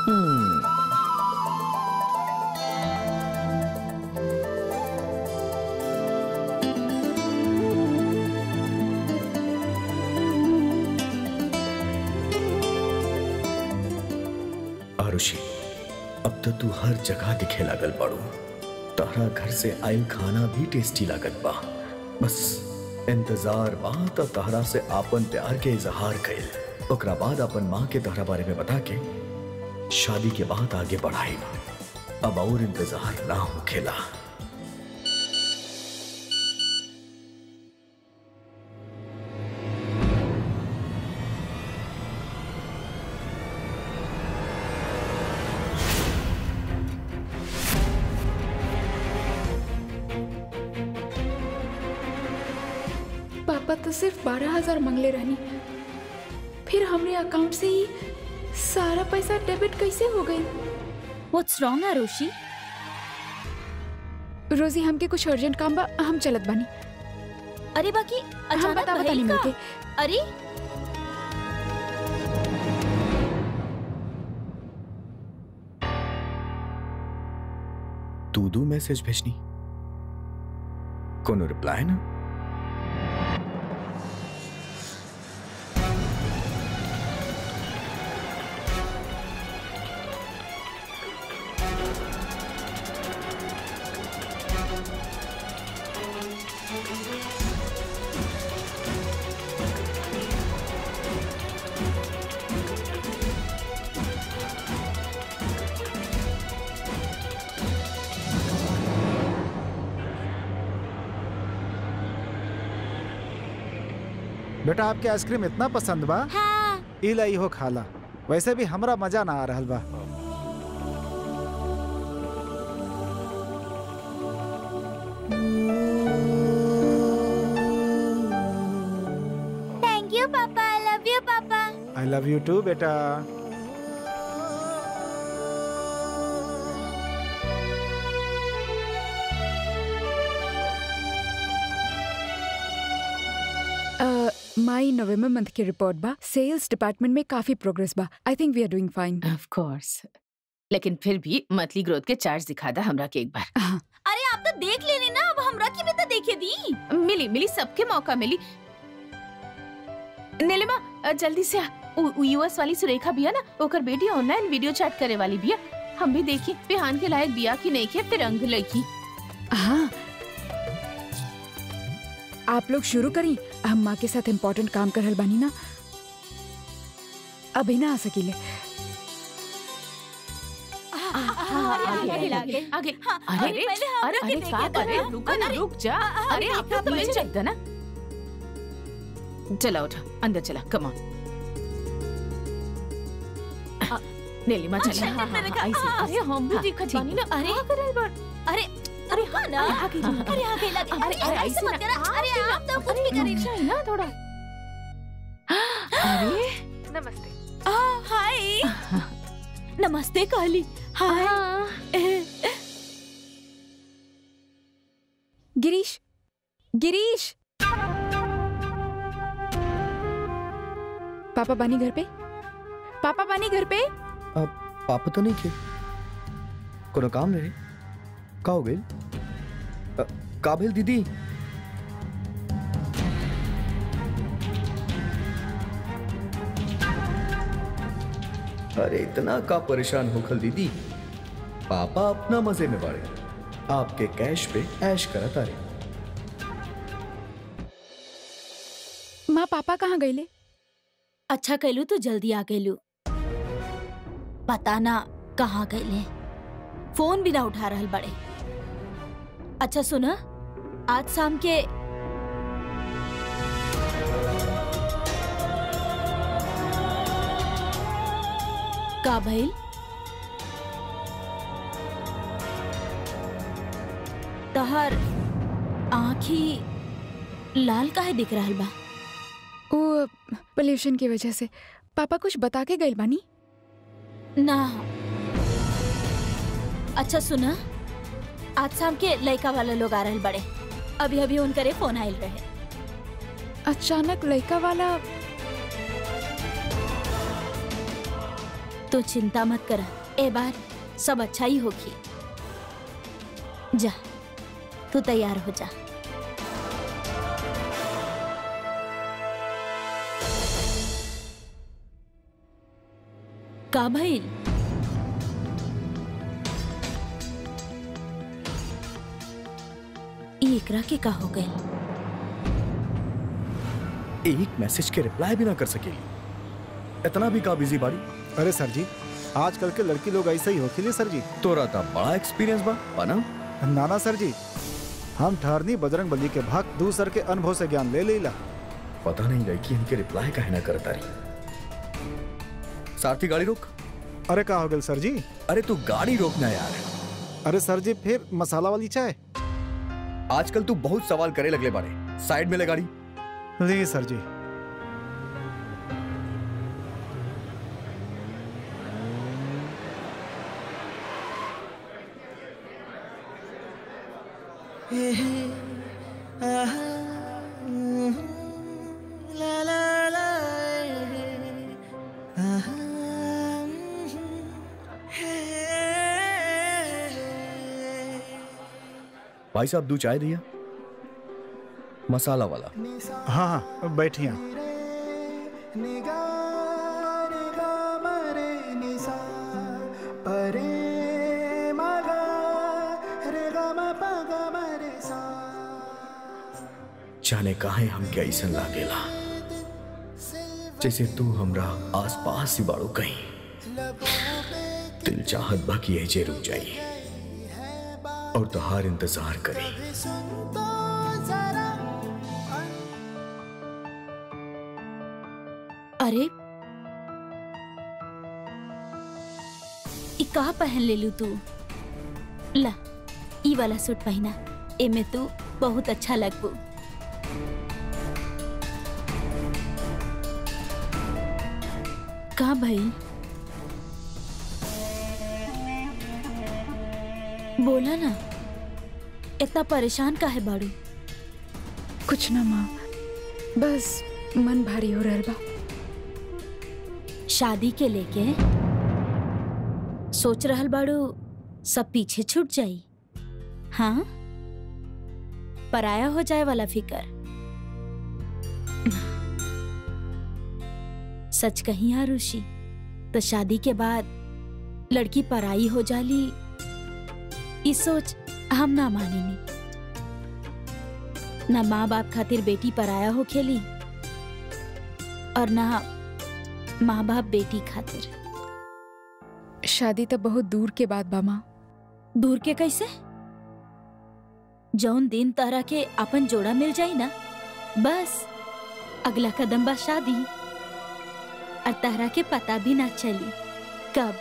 आरुषि, अब तो तू हर जगह दिखे लागल बाड़ू। तारा घर से आयल खाना भी टेस्टी लागत बा। बस इंतजार बा त तहरा से आपन प्यार के इजहार कइल, ओकरा बाद अपन माँ के तहरा बारे में बता के शादी के बाद आगे बढ़ाई। अब और इंतजार ना होखेला। पापा तो सिर्फ 12,000 मंगले रहनी, फिर हमरे अकाउंट से ही सारा पैसा डेबिट कैसे हो गई? What's wrong, Arushi? रोजी, हमके कुछ अर्जेंट काम बा, हम चलत बानी। अरे बाकी अचानक बता भइल नहीं का? मिलके। अरे तू दू मैसेज भेजनी, कोनो रिप्लाई ना। बेटा, आपके आइसक्रीम इतना पसंद बा? हाँ। इलाई हो खाला। वैसे भी हमरा मजा ना आ रहल बा। थैंक यू पापा, आई लव यू पापा। आई लव यू टू बेटा। माई नवंबर मंथ की रिपोर्ट बा। सेल्स डिपार्टमेंट में काफी प्रोग्रेस बा। I think we are doing fine. Of course, लेकिन फिर भी मंथली ग्रोथ के चार्ट दिखा दा हमरा के एक बार। अरे आप तो देख लेनी ना, अब हमरा की भी तो देखे दी। मिली सबके मौका मिली। नीलिमा जल्दी से आ। यूएस वाली सुरेखा बिया ना, ओकर बेटी ऑनलाइन वीडियो चैट करे वाली बिया। हम भी देखी बिहान के लायक बिया की नहीं के फिर अंग लगी। हाँ, आप लोग शुरू करी। हम माँ के साथ इम्पोर्टेंट काम कर रहल बानी ना, अभी ना आ सकीले। आगे। अरे का करे, रुक जा। अरे आप तो मिल जाएगा ना। चला उठा, अंदर चला, कम ऑन। नीलिमा चला। अरे हम भी दिखत बानी ना। अरे अरे हाँ ना, अरे आगे लगे। अरे ऐसे मत करा। अरे आप तो कुछ भी करे ना थोड़ा। अरे नमस्ते। हाय। नमस्ते काली। हाय। गिरीश, गिरीश, पापा बानी घर पे? पापा बानी घर पे? पापा तो नहीं थे, कोनो काम रहे। का हो गई? काबिल दीदी, अरे इतना का परेशान होखल दीदी। पापा अपना मजे में बाड़े, आपके कैश पे ऐश करत आ रहे। माँ, पापा कहाँ गईले? अच्छा कहलू तो जल्दी आ गईलू। पता ना कहाँ गईले, फोन भी ना उठा रहल बड़े। अच्छा सुना, आज शाम के का भइल? तहर आँखी लाल काहे दिख रहल बा? वो पोल्यूशन की वजह से। पापा कुछ बता के गए बानी? ना। अच्छा सुना, आज शाम के लड़का वाला लोग आ रहल बड़े। अभी अभी उनकरे फोन आयल रहे। अचानक लड़का वाला? तो चिंता मत कर, ए बार सब अच्छा ही होगी। जा तू तैयार हो जा। का भइल? एकरा के का हो गए? एक मैसेज के रिप्लाई भी ना कर सकेली, इतना भी का बिजी बाड़ी। अरे सर जी, आजकल के लड़की लोग ऐसे ही होखेली सर जी। तोरा ता बड़ा एक्सपीरियंस बा ना? नाना सर जी, हम ठहरनी बजरंग बली के भक्त, दूसर के अनुभव से ज्ञान ले लेला। पता नहीं लड़की इनके रिप्लाई काहे ना करता रही। सारथी गाड़ी रोक। अरे का हो गल सर जी? अरे तू गाड़ी रोकना यार। अरे सर जी, फिर मसाला वाली चाय। आजकल तू बहुत सवाल करे लगले बारे, साइड में ले गाड़ी। ली सर जी। भाई साहब दूध चाय दिया, मसाला वाला। हाँ हाँ बैठिए। जाने काहे हमके ऐसन लागेला जैसे तू हमरा आस पास ही बाड़ू कहीं। दिल चाहत बा कि ऐजे रुक जाई और तोहार इंतजार करी। अरे ई का पहन ले लू तू? ला ई वाला सूट पहना, एमे तू बहुत अच्छा लगबू। का भाई बोला ना, इतना परेशान काहे बाड़ू? कुछ ना माँ, बस मन भारी हो रहल बा। शादी के लेके सोच रहल बाड़ू सब पीछे छूट जाई? हाँ, पराया हो जाए वाला फिकर। सच कहीं आरुषि, तो शादी के बाद लड़की पराई हो जाली, इस सोच हम ना मानेनी। ना माँ बाप खातिर बेटी पराया हो खेली और ना माँ बाप बेटी खातिर। शादी तो बहुत दूर के बाद बा माँ। दूर के कैसे? जौन दिन तारा के अपन जोड़ा मिल जाई ना, बस अगला कदम बा शादी। और तारा के पता भी ना चली कब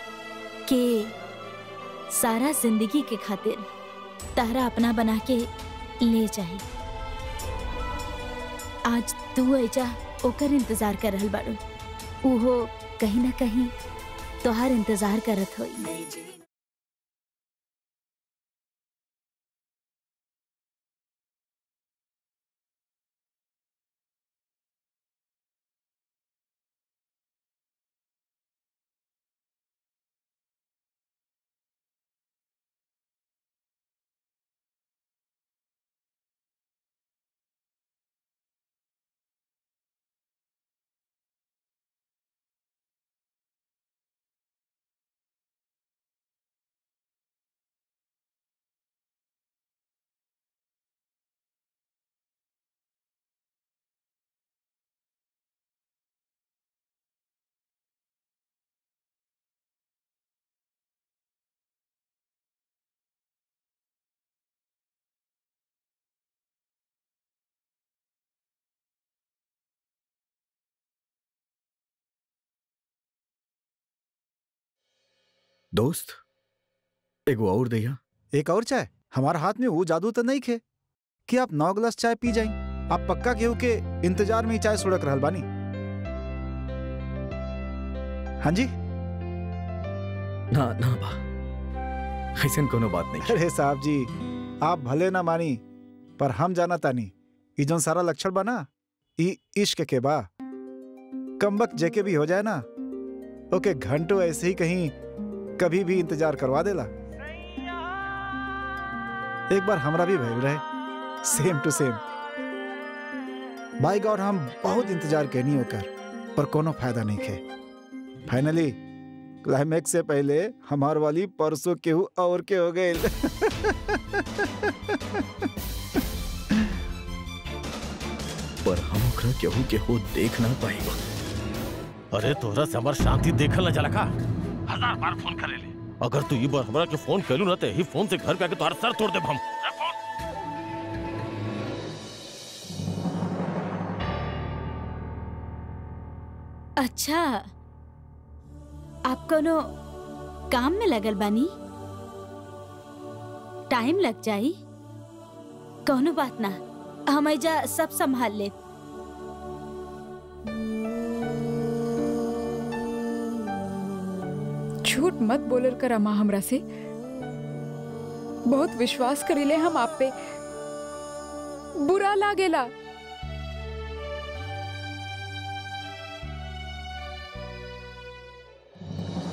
के सारा जिंदगी के खातिर तारा अपना बना के ले जाई। आज तू ऐजा ओकर इंतजार कर रहल बाड़ू, उहो कहीं ना कहीं तोहार इंतजार करत होई। दोस्त एगो और दैया। एक और चाय? हमारा हाथ में वो जादू तो नहीं खे कि आप 9 गिलास चाय पी जाई। आप पक्का केहू के इंतजार में ही चाय सुड़क रहल बानी? हाँ जी। ना ना बा, ऐसन कोनो बात नहीं। अरे साहब जी, आप भले ना मानी पर हम जाना तानी, ई जोन सारा लक्षण बा ना, ई इश्क के बा। कमबख्त जेके भी हो जाए ना, ओके घंटों ऐसे ही कहीं कभी भी इंतजार करवा देला। एक बार हमरा भी भइल रहे, सेम टू सेम। बाय गॉड हम बहुत इंतजार कैनी होकर, पर कोनो फायदा नहीं खे। फाइनली क्लाइमैक्स से पहले हमार वाली परसों केहू और के हो गए। पर हम ओकरा केहू के हो देख ना पाएगा। अरे तोरा से हमार शांति देखल न जाला का? 1000 बार फोन करे ले। अगर तू ई बार हमरा के फोन कैलू ना ते ही फोन से घर पे आके तोहर सर तोड़ देब हम। अच्छा, आप कोनो काम में लगल बानी? टाइम लग जाई, कोनो बात ना, हम एजा सब संभाल ले। झूठ मत बोलर कर अम्मा हमरा से। बहुत विश्वास करीले हम आप पे, बुरा लागेला।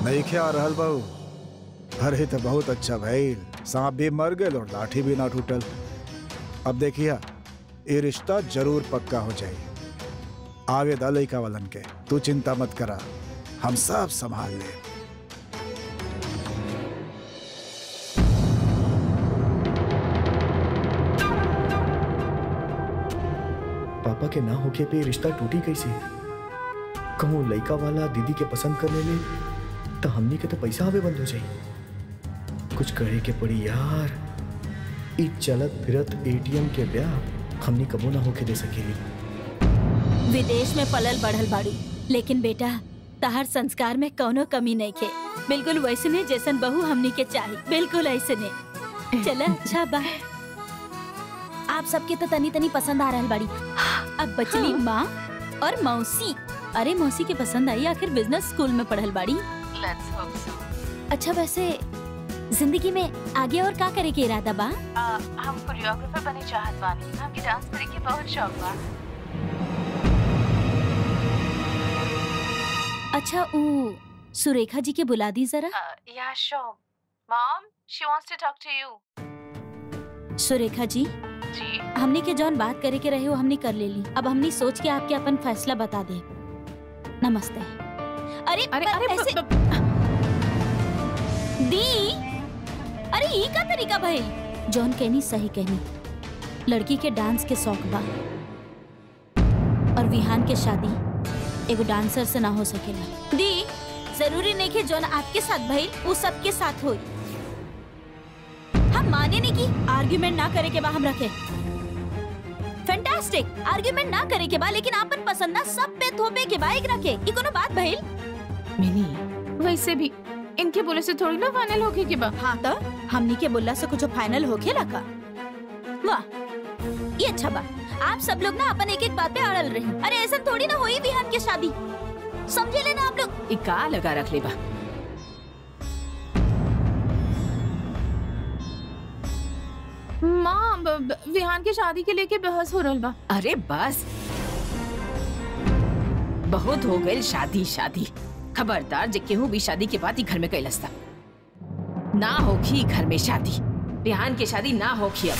नहीं क्या रहल बहू? अरे तो बहुत अच्छा भइल, सांप भी मर गए और लाठी भी ना टूटल। अब देखिए ये रिश्ता जरूर पक्का हो जाए। आगे दा लइका वालन के, तू चिंता मत करा, हम सब संभाल ले। पापा के ना होके पे रिश्ता टूटी कैसे? कहूँ लइका वाला दीदी के पसंद करने ले तो हमनी के तो पैसा आवे बंद हो जाए। कुछ करे के पड़ी यार। ई चलत फिरत एटीएम के ब्याह हमनी कबो ना होके दे सकेली। विदेश में पलल बढ़ल बाड़ू, लेकिन बेटा तहर संस्कार में कोनो कमी नहीं खे। बिल्कुल वैसने जैसन बहू हमनी के चाहिए, बिल्कुल ऐसने। चला अच्छा बा। आप सबके तो तनी तनी पसंद आ रहल बाड़ी। अब बचली माँ और मौसी। अरे मौसी के पसंद आई, आखिर बिजनेस स्कूल में पढ़ल बाड़ी। Let's hope so. अच्छा वैसे जिंदगी में आगे और का करे के इरादा बा? हम कोरियोग्राफर बने चाहत बानी। हमके डांस करे के बहुत शौक बा। अच्छा ऊ सुरेखा जी के बुला दी जरा। Yeah, sure. Mom, she wants to talk to you. Surekha ji, जी। हमने के जौन बात करे के रहे हो हमने कर ले ली। अब हमने सोच के आपके अपन फैसला बता दे। नमस्ते। अरे अरे पर अरे ऐसे... दी, अरे ये का तरीका भाई? जॉन कहनी सही कहनी। लड़की के डांस के शौक बा और विहान के शादी एगो डांसर से ना हो सकेला। दी, जरूरी नहीं कि जॉन आपके साथ भाई वो सबके साथ होई। हम माने नहीं कि आर्ग्यूमेंट ना करे के बा हम रखे। फैंटास्टिक, आर्ग्यूमेंट ना करे के बा, लेकिन आपन पसंद ना सब पे थोपे के बा एक रखे। ई कोनो बात भइल? मिनी, वैसे भी इनके बोले से थोड़ी ना फाइनल होके के बा। हाँ तो हमनी के बोला से कुछ फाइनल होके लगा। वाह, ये अच्छा बा। आप सब लोग ना अपन एक एक बात पे अड़ल रहे। अरे ऐसा थोड़ी ना हुई विहान की शादी, समझे लेना आप लोग। इका लगा रख ले बा। माँ, विहान की शादी के लेके बहस हो रहल बा। अरे बस, बहुत हो गई शादी शादी। खबरदार जे केहू भी शादी के बाद ही घर में कैलस्ता ना होखी। घर में शादी, विहान की शादी ना होखी। अब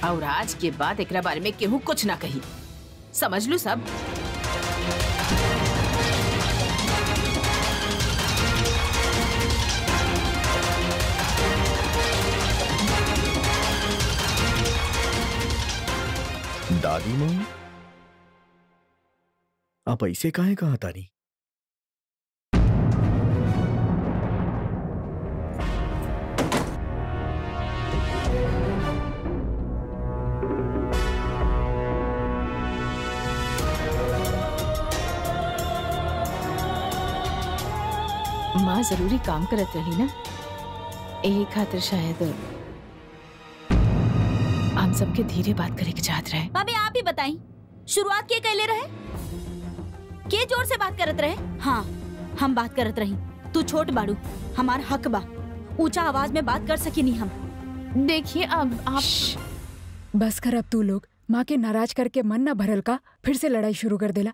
और आज के बाद एकरा बारे में केहू कुछ ना कही, समझ लू सब। दादी माँ, आप ऐसे काहे कहा तारी? माँ जरूरी काम करत रही ना, यही खातिर शायद हम सबके धीरे बात करे के चाहत रहे। भाभी आप ही बताई, शुरुआत के कैले रहे? के जोर से बात करत रहे? हाँ, हम बात करत रही। तू छोट बाड़ू, हमार हक बा, ऊंचा आवाज में बात कर सकी नहीं हम। देखिए अब आप बस कर अब तू लोग। माँ के नाराज करके मन ना भरल का फिर से लड़ाई शुरू कर देला।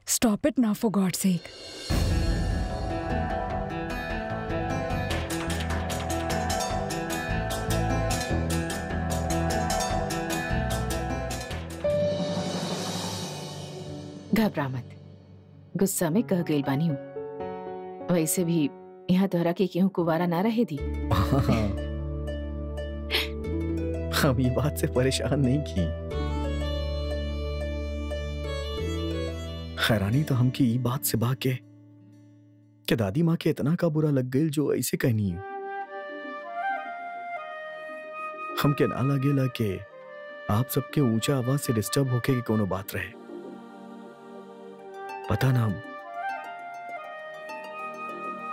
स्टॉप इट ना फॉर गॉड सेक। घबरा मत, गुस्सा में कह गई बानी हूँ। वैसे भी यहाँ तोहरा के केहू कुवारा ना रहे दी। हम ये बात से परेशान नहीं की। हैरानी तो हमकी ये बात से बाके कि दादी माँ के इतना का बुरा लग गई जो ऐसे कहनी है। हमके ना लगेला कि आप सबके ऊंचा आवाज से डिस्टर्ब होके की कोनो बात रहे। पता ना,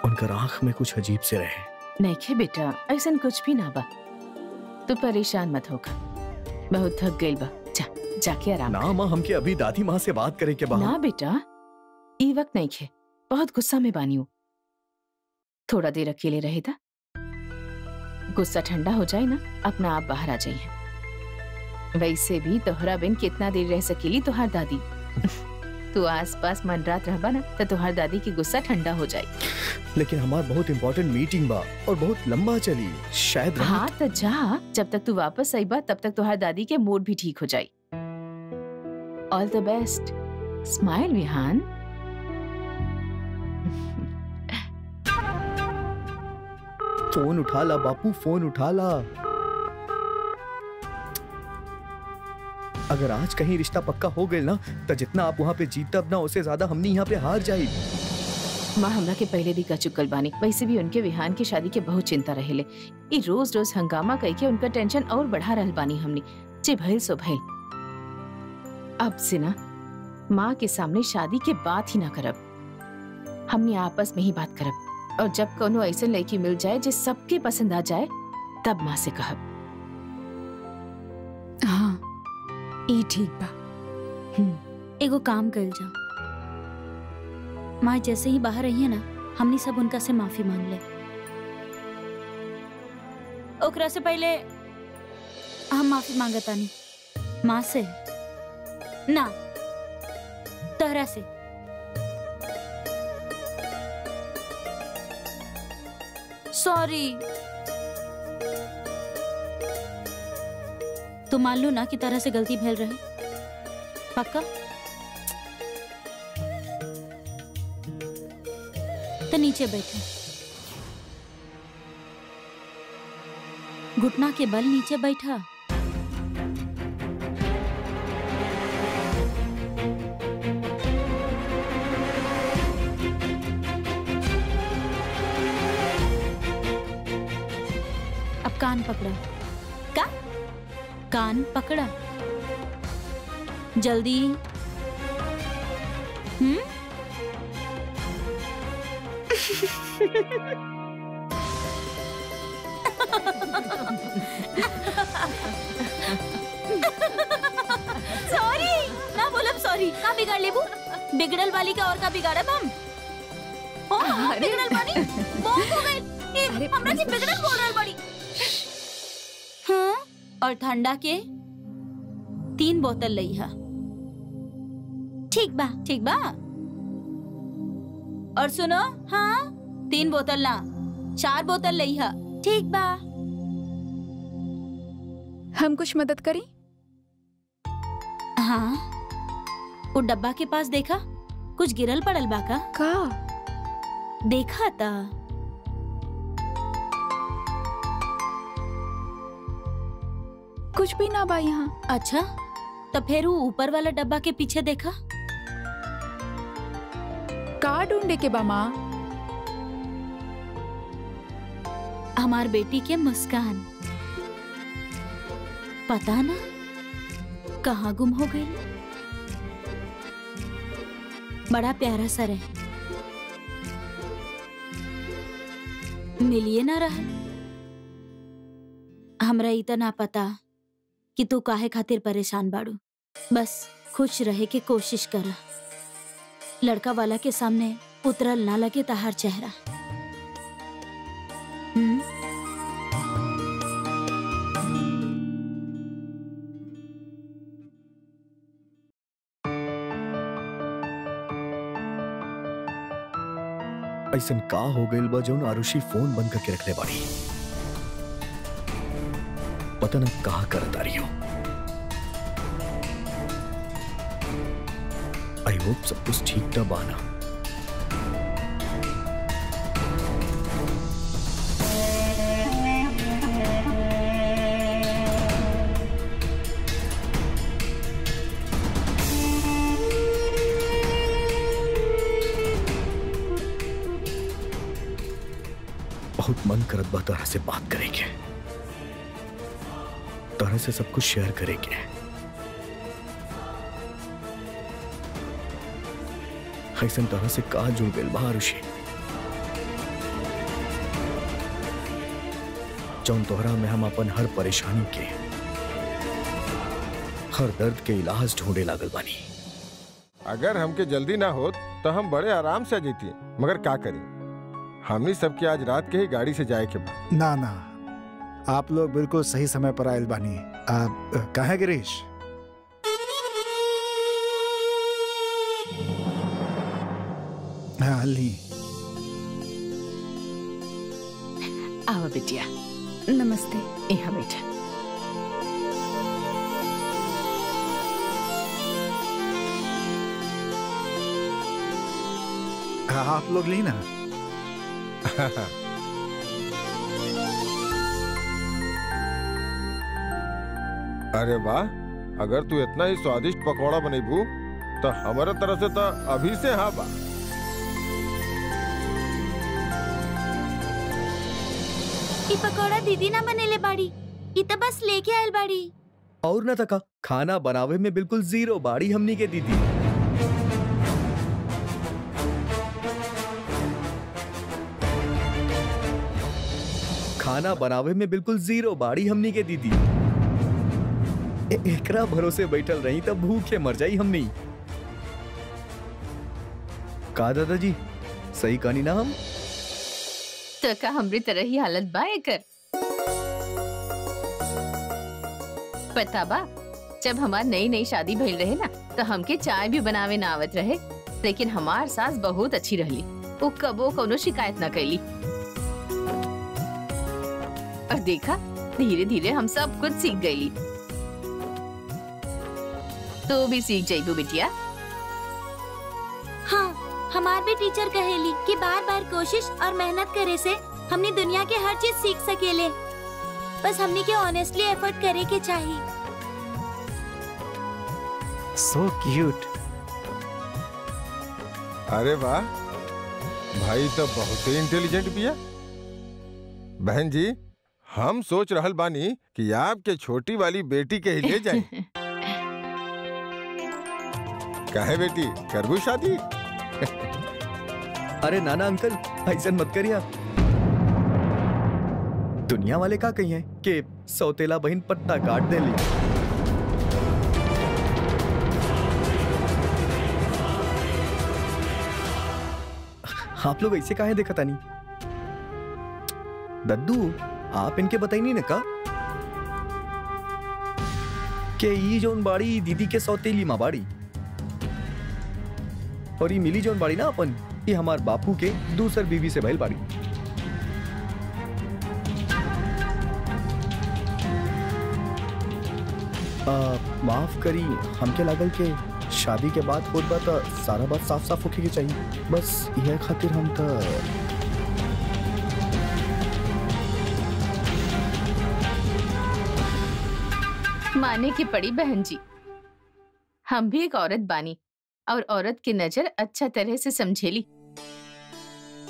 उनका आंख में कुछ अजीब से रहे। नहीं खे बेटा, ऐसा कुछ भी ना बा। तू परेशान मत होगा, बहुत थक गई बा। जाके आराम ना माँ, हमके अभी दादी माँ से बात करे के बाद। ना बेटा, ई वक्त नहीं खे, बहुत गुस्सा में बानी हूँ। थोड़ा देर अकेले रहे था, गुस्सा ठंडा हो जाए ना, अपना आप बाहर आ जाइए। वैसे भी तोहरा बिन कितना देर रह सकेली तोहार दादी। तू आस पास मन रात रहबा ना तो तोहार दादी की गुस्सा ठंडा हो जाए। लेकिन हमार बहुत इंपॉर्टेंट मीटिंग बा और बहुत लंबा चली, शायद रात। हाँ तो जा, जब तक तू वापस आई बा तब तक तोहार दादी के मूड भी ठीक हो जाए। ऑल द बेस्ट, स्माइल विहान। फोन उठा ला बापू, फोन उठा ला। अगर आज कहीं रिश्ता पक्का हो गया ना तो जितना आप वहाँ पे जीतब ना उससे ज्यादा हमनी यहाँ पे हार जाए। माँ हमरा के पहले भी कह चुकल बानी, वैसे भी उनके विहान की शादी के बहुत चिंता रहेले। ये रोज रोज हंगामा कह के उनका टेंशन और बढ़ा रहल बानी हमनी। जे भइल सो भइल। अब से ना माँ के सामने शादी के बात ही ना करब, हमनी आपस में ही बात करब। और जब कोनो ऐसे लड़की मिल जाए जो सबके पसंद आ जाए तब माँ से कहब। हाँ ई ठीक बा। एगो काम कर जाओ, माँ जैसे ही बाहर रही है ना, हमनी सब उनका से माफी मांग ले। ओकरा से पहले हम माफी मांगता नहीं, माँ से ना तोहरा से। सॉरी। तो मान लो ना कि तरह से गलती भेल रहे, पक्का? तो नीचे बैठे, घुटना के बल नीचे बैठा। अब कान पकड़ा। का? कान पकड़ा, जल्दी। सॉरी ना बोलब, सॉरी का बिगाड़ लेबू? बिगड़ल वाली का और का बिगाड़ब हम? बिगड़ल वाली बहुत हो गई। हमरा के बिगड़ल बोल रहल बड़ी। हाँ, और ठंडा के 3 बोतल लई हा। ठीक बा, ठीक बा। और सुनो, हाँ 3 बोतल ना 4 बोतल लई हा। ठीक बा। हम कुछ मदद करी? हाँ, वो डब्बा के पास देखा, कुछ गिरल पड़ल बा का? देखा था। कुछ भी ना बा यहाँ। अच्छा, तो फिर वो ऊपर वाला डब्बा के पीछे देखा? का ढूंढे के बा माँ? हमार बेटी के मुस्कान। पता ना कहाँ गुम हो गई। बड़ा प्यारा सर है, मिलिए ना रहा। हमरा इतना पता कि तू काहे खातिर परेशान बाड़ू। बस खुश रहे के कोशिश करा। लड़का वाला के सामने उतरल ना लगे तहार चेहरा। ऐसन का हो गइल बा जौन आरुषि फोन बंद करके रखले बाड़ी। पता न कहा करत आ रही हो। आई होप सब कुछ ठीक था बाना। बहुत मन करत बा तरह से बात करेंगे, तरह से सब कुछ शेयर करेंगे। ऐसन तरह से कहा जुड़ गए बा आरुषि जौन तोहरा में हम अपन हर परेशानी के, हर दर्द के इलाज ढूंढे लागल बानी। अगर हमके जल्दी ना हो तो हम बड़े आराम से जीती, मगर का करी, हमनी सबके आज रात के ही गाड़ी से जाए के बा। ना ना, आप लोग बिल्कुल सही समय पर आयल बानी। आप कहाँ है गिरीश? हाँ ली। आओ बिटिया। नमस्ते। यहाँ बैठा। हाँ, आप लोग ली ना। अरे वाह, अगर तू इतना ही स्वादिष्ट पकौड़ा बनेबू तो हमारे तरफ से तो अभी से हाँ बा। ई पकौड़ा दीदी ना बनेले बाड़ी, ई तो बस लेके आयल बाड़ी। और ना तका खाना बनावे में बिल्कुल जीरो बाड़ी हमनी के दीदी। खाना बनावे में बिल्कुल जीरो बाड़ी हमनी के दीदी। एकरा भरोसे बैठल रही तब भूखे मर जाई हमनी। का दादाजी सही कहानी ना हम? तो का हमरी तरह ही हालत बा एकर। पता बा, जब हमार नई नई शादी भइल रहे ना तो हमके चाय भी बनावे ना आवत रहे, लेकिन हमार सास बहुत अच्छी रहली। वो कबो कोनो शिकायत ना कैली। और देखा, धीरे धीरे हम सब कुछ सीख गईली। तो भी सीख जाइबू बिटिया। हाँ, हमार भी टीचर कहेली कि बार बार कोशिश और मेहनत करे से हमने दुनिया के हर चीज सीख सकेले। बस हमने के ऑनेस्टली एफर्ट करे के चाहिए। So cute. अरे वाह, भाई तो बहुत ही इंटेलिजेंट बिया। बहन जी, हम सोच रहल बानी कि आपके छोटी वाली बेटी के ही ले जाए। काहे बेटी, करबू शादी? अरे नाना अंकल, ऐसा मत करिए। दुनिया वाले का कही है कि सौतेला बहन पट्टा काट देली। आप लोग ऐसे काहे देखता नहीं? दद्दू, आप इनके बताई नहीं ना का कि ये जोन बाड़ी दीदी के सौतेली माँ बाड़ी, और ये मिली जोन बाड़ी ना अपन, ये हमार बापू के दूसर बीवी से भइल बाड़ी। माफ करी, हमके लागल के शादी के बाद होत बा त सारा बात साफ साफ होके के चाहिए। बस यह खातिर हम त माने की पड़ी बहन जी। हम भी एक औरत बानी और औरत की नजर अच्छा तरह से समझेली।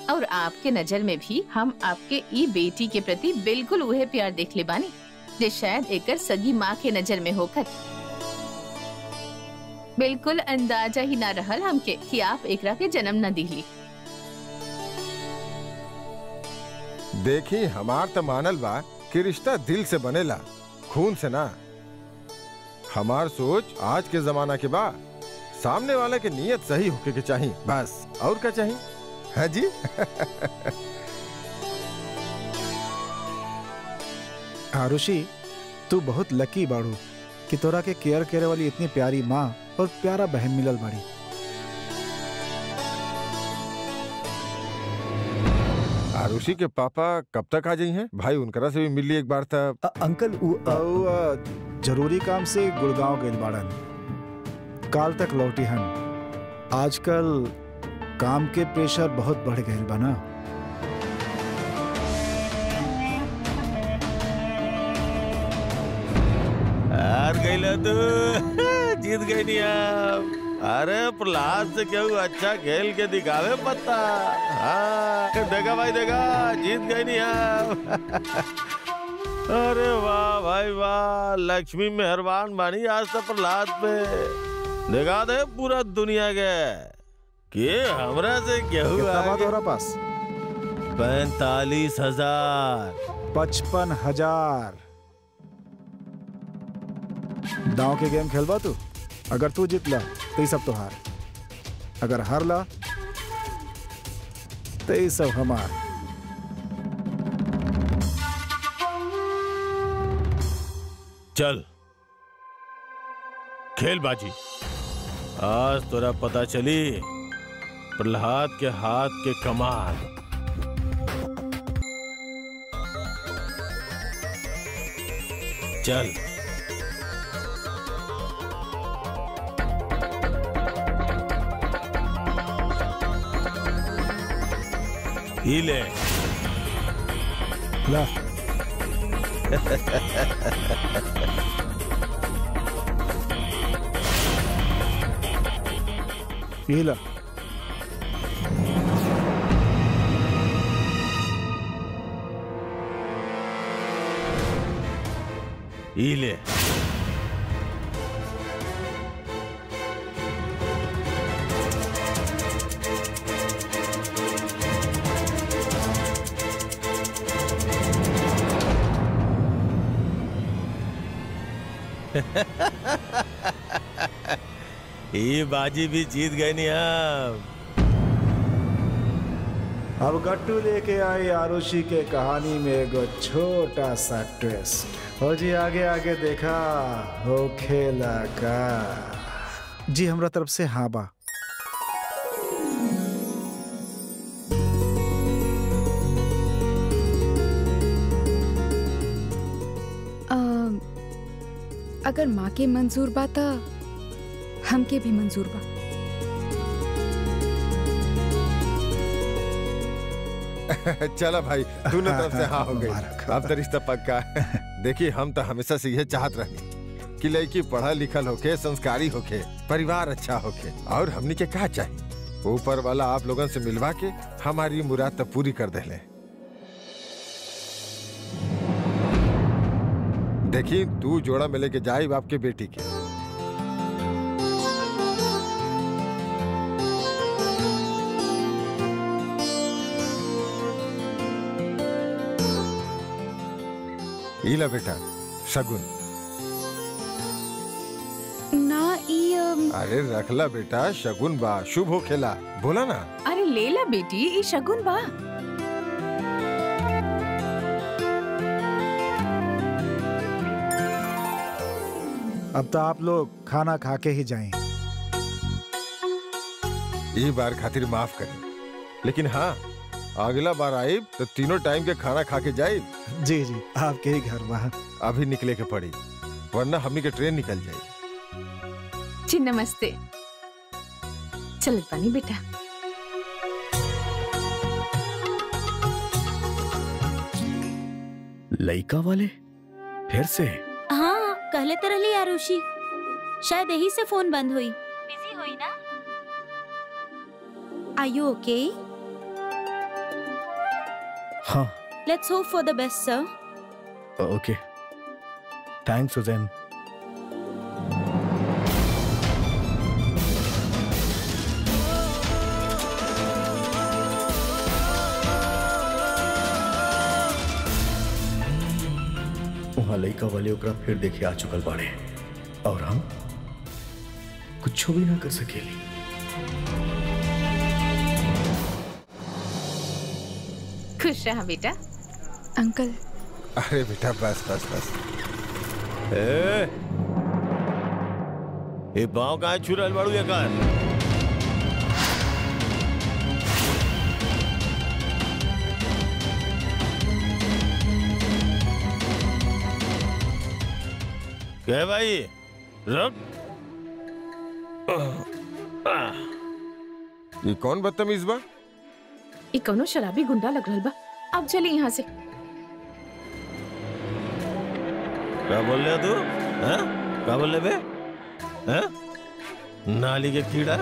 और आपके नजर में भी हम आपके ई बेटी के प्रति बिल्कुल वह प्यार देख ले बानी जे शायद एकर सगी माँ के नजर में होकर। बिल्कुल अंदाजा ही ना रहल हमके कि आप एकरा के जन्म न दिली। देखी, हमार तो मानल बा कि रिश्ता दिल से बनेला, खून से ना। हमार सोच आज के जमाना के बा सामने वाले के नियत सही होके के चाहिए, बस और क्या चाहिए है जी। आरुषि, तू बहुत लकी बाड़ू कि तोरा के केयर करे वाली इतनी प्यारी माँ और प्यारा बहन मिलल बाड़ी। आरुषि के पापा कब तक आ जाई हैं? भाई उनकरा से भी मिल ली एक बार तब। अंकल जरूरी काम से गुड़गांव गइल बाड़न, काल तक लौटी हन। आजकल काम के प्रेशर बहुत बढ़ गइल बा ना। हार गई तू जीत गई नहीं आप। अरे प्रहलाद से क्यों अच्छा खेल के दिखावे पत्ता। हाँ देखा भाई देखा, जीत गई नहीं आप। अरे वाह भाई वाह, लक्ष्मी मेहरबान बानी आज तो प्रहलाद पे। दिखा दे पूरा दुनिया के कि हमरा से क्यों। कितना बात हो रहा पास? 45,000। 55,000। दांव के गेम खेलबा तू? अगर तू जीतला तो ये सब तो हार, अगर हारला तो ये सब हमार। चल खेल बाजी, आज तोरा पता चली प्रहलाद के हाथ के कमाल। चल ही ले ला। ये ला। ही ले। ये बाजी भी जीत गए नहीं हम। अब गट्टू लेके आई आरुषि के कहानी में एगो छोटा सा ट्विस्ट। हो जी आगे आगे देखा हो खेला का। जी हमरा तरफ से हाँ बा। अगर माँ के मंजूर बा त हमके भी मंजूर बा। चला भाई, दोनों तरफ से हाँ हो गई। अब तो रिश्ता पक्का। देखिए हम तो हमेशा से यह चाहत रहे कि लड़की पढ़ा लिखल होके, संस्कारी होके, परिवार अच्छा होके, और हमनी के क्या चाहिए ऊपर वाला आप लोगों से मिलवा के हमारी मुराद तो पूरी कर दे ले। देखिए तू जोड़ा में लेके जाए बाप के बेटी के। इला बेटा शगुन। ना अरे रखला बेटा, शगुन बा, शुभ हो खेला, बोला ना। अरे ले ला बेटी, ये शगुन बा। अब तो आप लोग खाना खा के ही जाएं। ये बार खातिर माफ करें, लेकिन हाँ अगला बार आए तो तीनों टाइम के खाना खा के जाए। जी जी आपके ही घर वहाँ। अभी निकले के पड़ी, वरना हमनी के ट्रेन निकल जाए। जी नमस्ते। चल पानी बेटा। लइका वाले फिर से? हाँ कहले तो रही आरुषि, शायद यही से फोन बंद हुई। बिजी हुई ना? Are you okay? हाँ। Let's hope for the best, sir. Okay. Thanks, Suzanne. वहाँ लइका वाले ओकरा फिर देखे आ चुकल बाड़े और हम कुछ भी ना कर सकेली। खुश रहा बेटा। अंकल। अरे बेटा बस बस बस। ये पाँव कहाँ छू रहल बाड़ू ये कार? क्या भाई रुक। ये कौन बदतमीज बा? ये कौनो शराबी गुंडा लग रहल बा। अब चली यहाँ से। क्या बोल रहे तू? हैं? क्या बोल रहे बे? हैं? नाली के कीड़ा।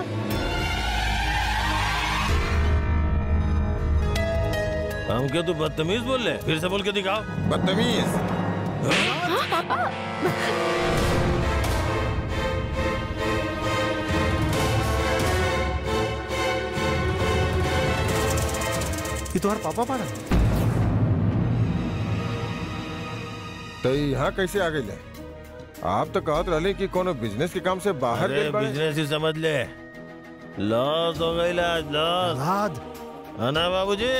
हम क्यों तू बदतमीज बोल रहे? फिर से बोल के दिखाओ। बदतमीज? ये तुम्हारा पापा पाड़ा? तो यहाँ कैसे आ गए? आप तो कहत रहे कि कोनो बिजनेस के काम से बाहर अरे गए बाड़े। बिजनेस ही समझ ले। लॉस हो गई आज लॉस। प्रहलाद, है ना बाबूजी?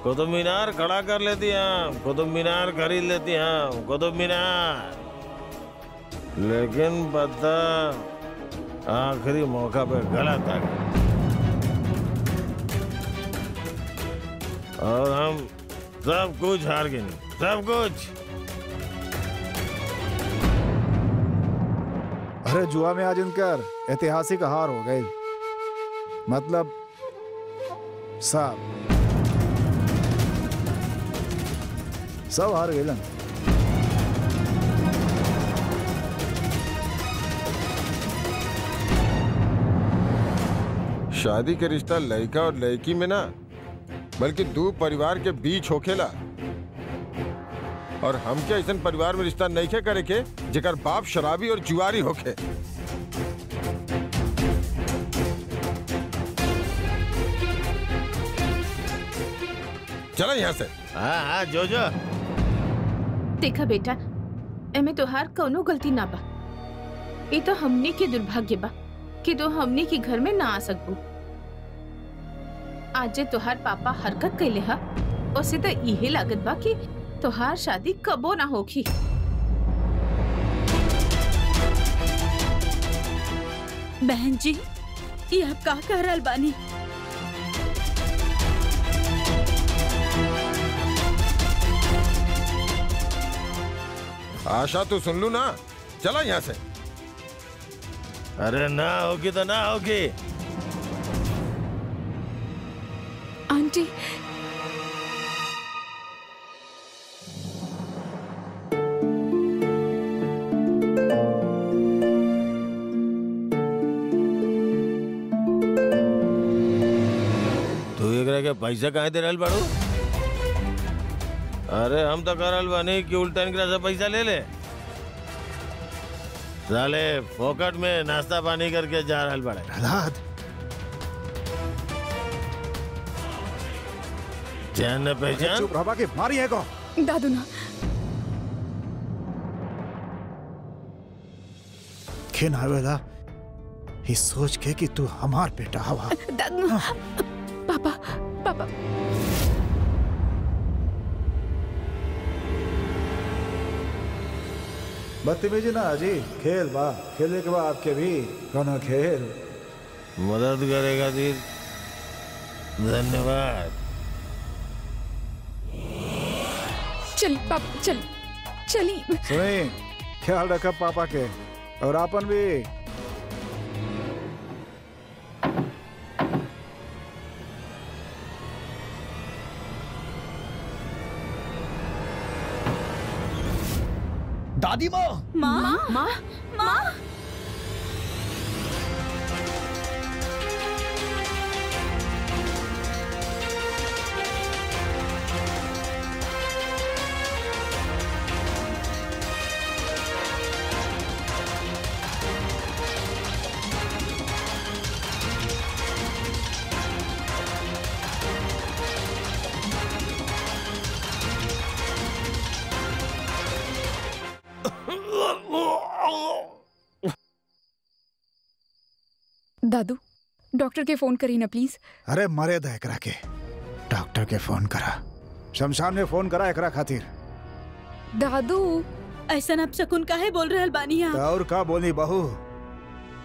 कुतुब मीनार खड़ा कर लेती हैं, कुतुब मीनार खरीद लेती हैं, कुतुब मीनार। लेकिन पता आखिरी मौका पे गलत आ गया और हम सब कुछ हार गए। सब कुछ। अरे जुआ में आज इनकर ऐतिहासिक हार हो गई। मतलब सब हार गए। शादी के रिश्ता लड़का और लड़की में ना बल्कि दो परिवार के बीच होखेला। और हम क्या ऐसा परिवार में रिश्ता नहीं करे के जेकर बाप शराबी और जुआरी होखे। चलो यहाँ से। हाँ हाँ जो देखा बेटा, एमे तोहार कौनो गलती ना बा। ये तो हमने के दुर्भाग्य बा कि तो हमने के घर में ना आ सकबू। आज जे तोहार पापा हरकत कैले हा, उसे तो यही लागत बा कि तोहार शादी कबो ना होगी। बहन जी, ये आप का कह रहल बानी? आशा तो सुन लू ना। चला यहाँ से। अरे ना होगी तो ना होगी। आंटी, तू एकरा के पैसा काहे दे रहल बाड़ू? अरे हम तो कह रहल बानी कि उल्टा इनकरा से पैसा ले ले। साले फोकट में नाश्ता पानी करके जा रहल बाड़े। प्रहलाद, जान न पहचान। चुप रहा के मारी है को। दादू ना। खिन आवेला ही सोच के कि तू हमार बेटा हवा। दादू ना। पापा पापा बदतमीजी ना जी, खेल बा। खेलने के बाद आपके भी कोनो खेल। मदद करेगा दिल, धन्यवाद। चली पापा, चली चली। सुनी, ख्याल रखा पापा के और आपन भी। दादी माँ। माँ? माँ माँ दादू, डॉक्टर के फोन करी ना प्लीज। अरे मरे दा एकरा के। डॉक्टर के फोन करा, शमशान में फोन करा एकरा खातिर। दादू, ऐसा आप शकुन काहे बोल रहल बानी आप? तो और का बोली बहू?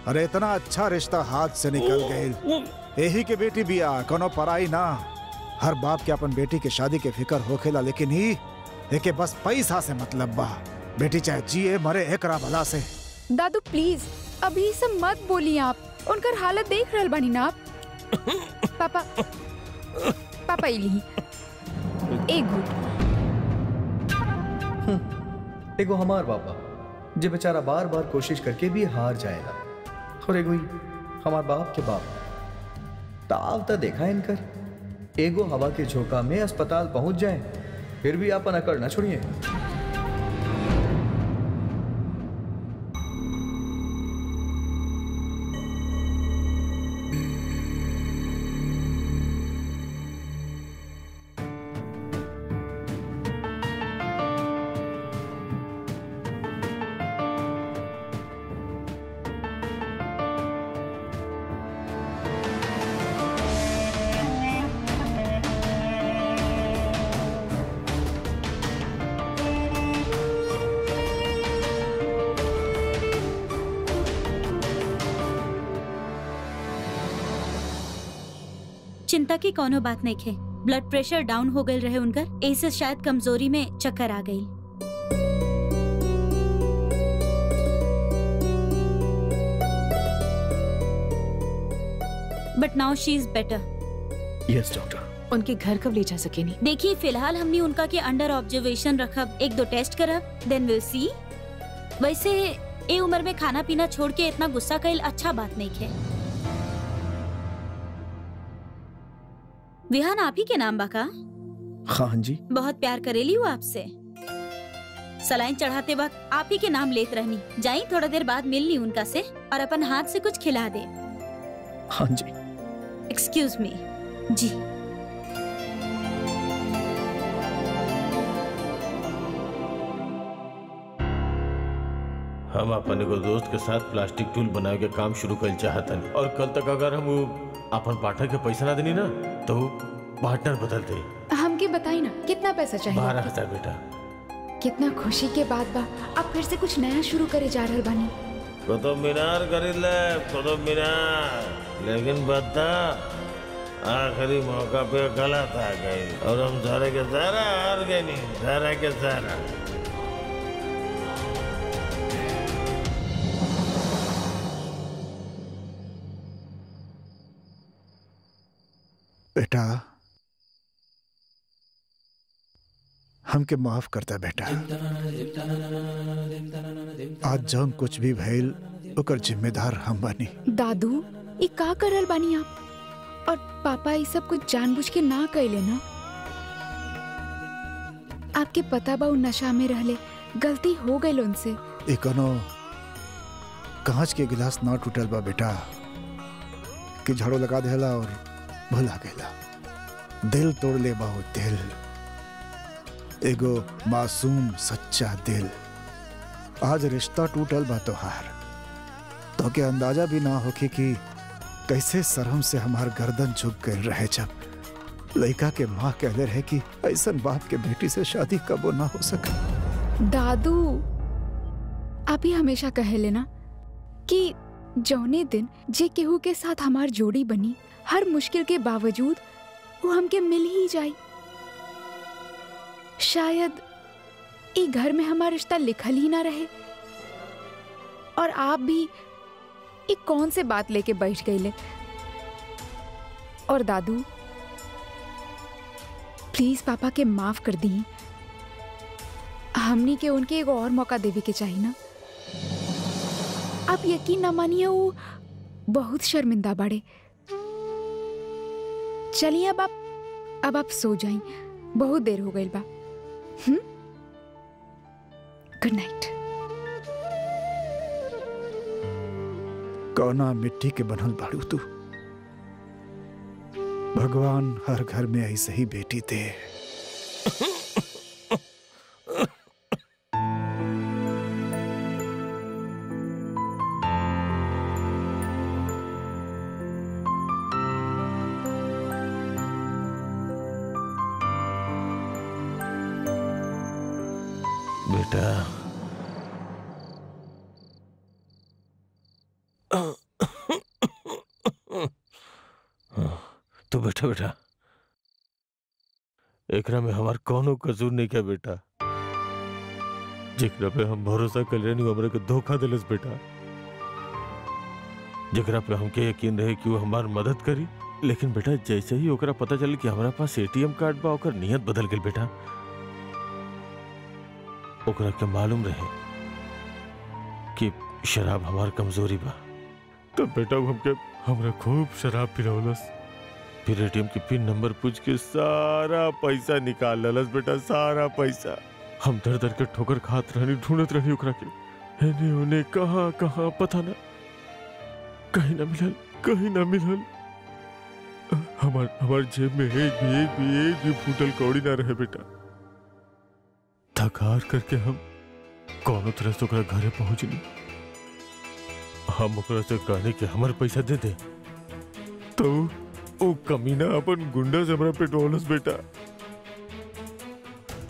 अरे इतना अच्छा रिश्ता हाथ से निकल गई। यही के बेटी बिया, कोनो पराई ना। हर बाप के अपन बेटी के शादी के फिक्र होखेला, लेकिन ही एके बस पैसा से मतलब बा। बेटी चाहे जिए मरे एकरा भला से। दादू प्लीज अभी सब मत बोलिए आप, उनकर हालत देख रहल बानी ना आप। पापा पापा इली एक घूट। एगो हमार बाबा जे बेचारा बार बार कोशिश करके भी हार जाएगा, और एगो हमार बाप के बाप ताव ता देखा इनकर। एगो हवा के झोंका में अस्पताल पहुंच जाए फिर भी आपन अकड़ ना छोड़िए। चिंता की कोनो बात नहीं खे। ब्लड प्रेशर डाउन हो गए रहे उनकर, ऐसे शायद कमजोरी में चक्कर आ गई। But now she is better. Yes doctor. उनके घर कब ले जा सके नहीं? देखिए फिलहाल हमने उनका के अंडर ऑब्जर्वेशन रखब, एक दो टेस्ट करब, देन विल सी। वैसे ए उम्र में खाना पीना छोड़ के इतना गुस्सा कईल अच्छा बात नहीं खे। विहान आप ही के नाम बाका? हाँ जी। बहुत प्यार करेली वो आपसे। सलाइन चढ़ाते वक्त आप ही के नाम लेत रहनी। जाई थोड़ा देर बाद मिलनी उनका से और अपन हाथ से कुछ खिला दे। हाँ जी। Excuse me. जी। हम अपन एगो दोस्त के साथ प्लास्टिक टूल बनावे के काम शुरू कर चाहतन, और कल तक अगर हम अपन पार्टनर के पैसा ना देनी ना तो पार्टनर बदल दे। हमके बताई ना कितना पैसा चाहिए? 12,000 बेटा। कितना खुशी के बात बा, अब फिर से कुछ नया शुरू करे जा रहल बानी। कुतुब मीनार कर ले, कुतुब मीनार। लेकिन बता आखिरी मौका पे गलत आ गई और हम सारे के सारा हार गए। नहीं सारा के सारा। बेटा हमके माफ करता बेटा। आज जौन कुछ भी भइल ओकर जिम्मेदार हम बानी। दादू ये का करल बानी आप? और पापा ये सब कुछ जानबूझ के ना कइले ना? आपके पता बा उ नशा में रहले, गलती हो गई उनसे। कोनो कांच के गिलास ना टूटल बा बेटा कि झाड़ू लगा देला और भुला गया। दिल तोड़ ले बहुत दिल, एगो मासूम सच्चा दिल। आज रिश्ता टूटल बा तोहार, तो के अंदाजा भी ना होके कि कैसे शर्म से हमार गर्दन झुक गए रहे जब लड़का के माँ कहले रहे कि ऐसा बाप के बेटी से शादी कबो ना हो सका। दादू आप ही हमेशा कहे लेना कि जौने दिन जे केहू के साथ हमार जोड़ी बनी, हर मुश्किल के बावजूद वो हमके मिल ही जाए। शायद ई घर में हमारा रिश्ता लिखल ही ना रहे। और आप भी ई कौन से बात लेके बैठ गए ले। और दादू प्लीज पापा के माफ कर दी। हमनी के उनके एगो और मौका देवे के चाहिए ना। आप यकीन ना मानिए वो बहुत शर्मिंदा बाड़े। चलिए अब आप सो जाएं, बहुत देर हो गई बा। Good night. कौना मिट्टी के बनल बाड़ू तू। भगवान हर घर में ऐसे ही बेटी दे। बेटा तो बेटा एकरा में हमार कौनो कसूर नहीं क्या बेटा। जेकरा पे हम भरोसा कर रहे हमरा के धोखा दिलस बेटा, जेकरा पे हमके यकीन रहे कि वो हमार मदद करी, लेकिन बेटा जैसे ही ओकरा पता चल कि हमारा पास एटीएम कार्ड बा ओकर नियत बदल गई बेटा। ओकरा के मालूम रहे कि शराब हमार कमजोरी बा, तो बेटा वो हमके हमरा खूब शराब पिलौलस, फिर एटीएम के पिन नंबर पूछ के सारा पैसा निकाल ललस बेटा, सारा पैसा। हम दर दर के ठोकर खात रहनी, ढूंढत रहनी ओकरा के, एने ओने कहाँ कहाँ पता ना, कहीं ना मिलल, कहीं ना मिलल। हमार जेब में एक भी फूटल कौड़ी ना रहे बेटा। थकार करके हम कौनो तरह से ओकरा घरे पहुंचनी, हम ओकरा से कहने के हमार पैसा दे दे, तो वो कमीना अपन गुंडा से हमरा पेटोलस बेटा,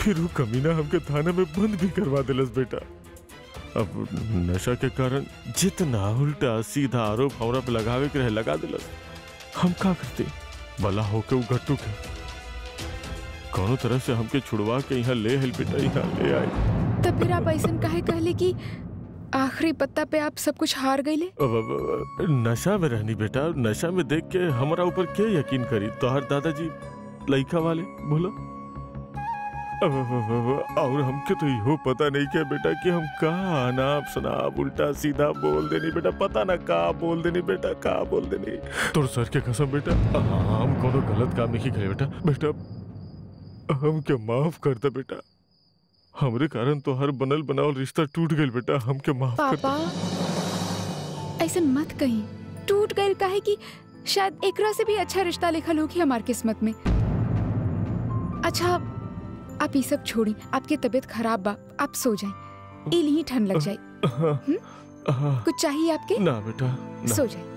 फिर वो कमीना हमके थाना में बंद भी करवा दिलस बेटा। अब नशा के कारण जितना उल्टा सीधा आरोप हमरा पे लगावे के रहे लगा दिलस। हम का करते, भला होके वो गट्टू के कोनो तरह से हमके छुड़वा के यहाँ ले आइल बेटा, यहाँ ले आए। तब फिर आप ऐसा काहे कहले कि आखिरी पत्ता पे आप सब कुछ हार गईले? नशा में रहनी बेटा, नशा में देख के हमारा ऊपर के यकीन करी, तो हर दादाजी लइका वाले बोला। और हमके तो यो पता नहीं क्या बेटा कि हम का अनाप शनाप उल्टा सीधा बोल देनी बेटा, पता ना का बोल देनी बेटा, का बोल देनी। तोर सर के कसम बेटा, हम कोनो गलत काम नहीं करे बेटा, बेटा हमके माफ कर दे बेटा, हमरे कारण तो हर बनल बनावल रिश्ता टूट गइल बेटा, हमके माफ कर दे। पापा ऐसा मत कहीं, टूट गइल काहे कि शायद एकरा से भी अच्छा रिश्ता लिखल होगी हमार किस्मत में। अच्छा आप ये सब छोड़ी, आपकी तबीयत खराब बा, आप सो जाएं, इली ठंड लग जाए। कुछ चाहिए आपके? ना बेटा ना। सो जाए।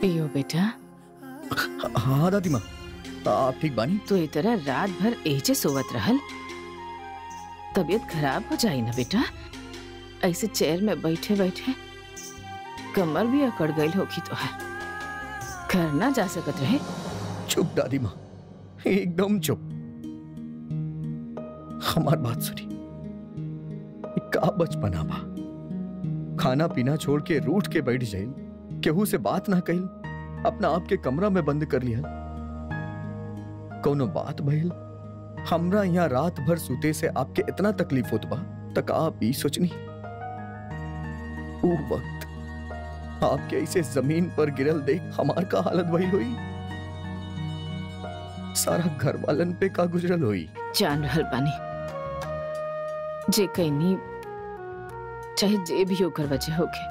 पियो बेटा। हाँ दादी माँ, आप ठीक बानी? तो ये तरह रात भर एजे सोवत रहल, तबीयत खराब हो जाई ना बेटा। ऐसे चेयर में बैठे बैठे कमर भी अकड़ गई होगी तो है, घर ना जा सकत रहे। चुप दादी माँ, एकदम चुप। हमार बात सुनी, का बचपना बा, खाना पीना छोड़ के रूठ के बैठ जाइल, केहू से बात ना कहिल, अपना आप के कमरा में बंद कर लिया। कोनो बात भइल, हमरा यहाँ रात भर सूते से आपके इतना तकलीफ होत बा, तक आप ही सोचनी वो वक्त आपके ऐसे जमीन पर गिरल देख हमार का हालत भइल हुई, सारा घर वालन पे का गुजरल हुई। जान रहल बानी, जे कहनी चाहे जे भी होकर वजह होके,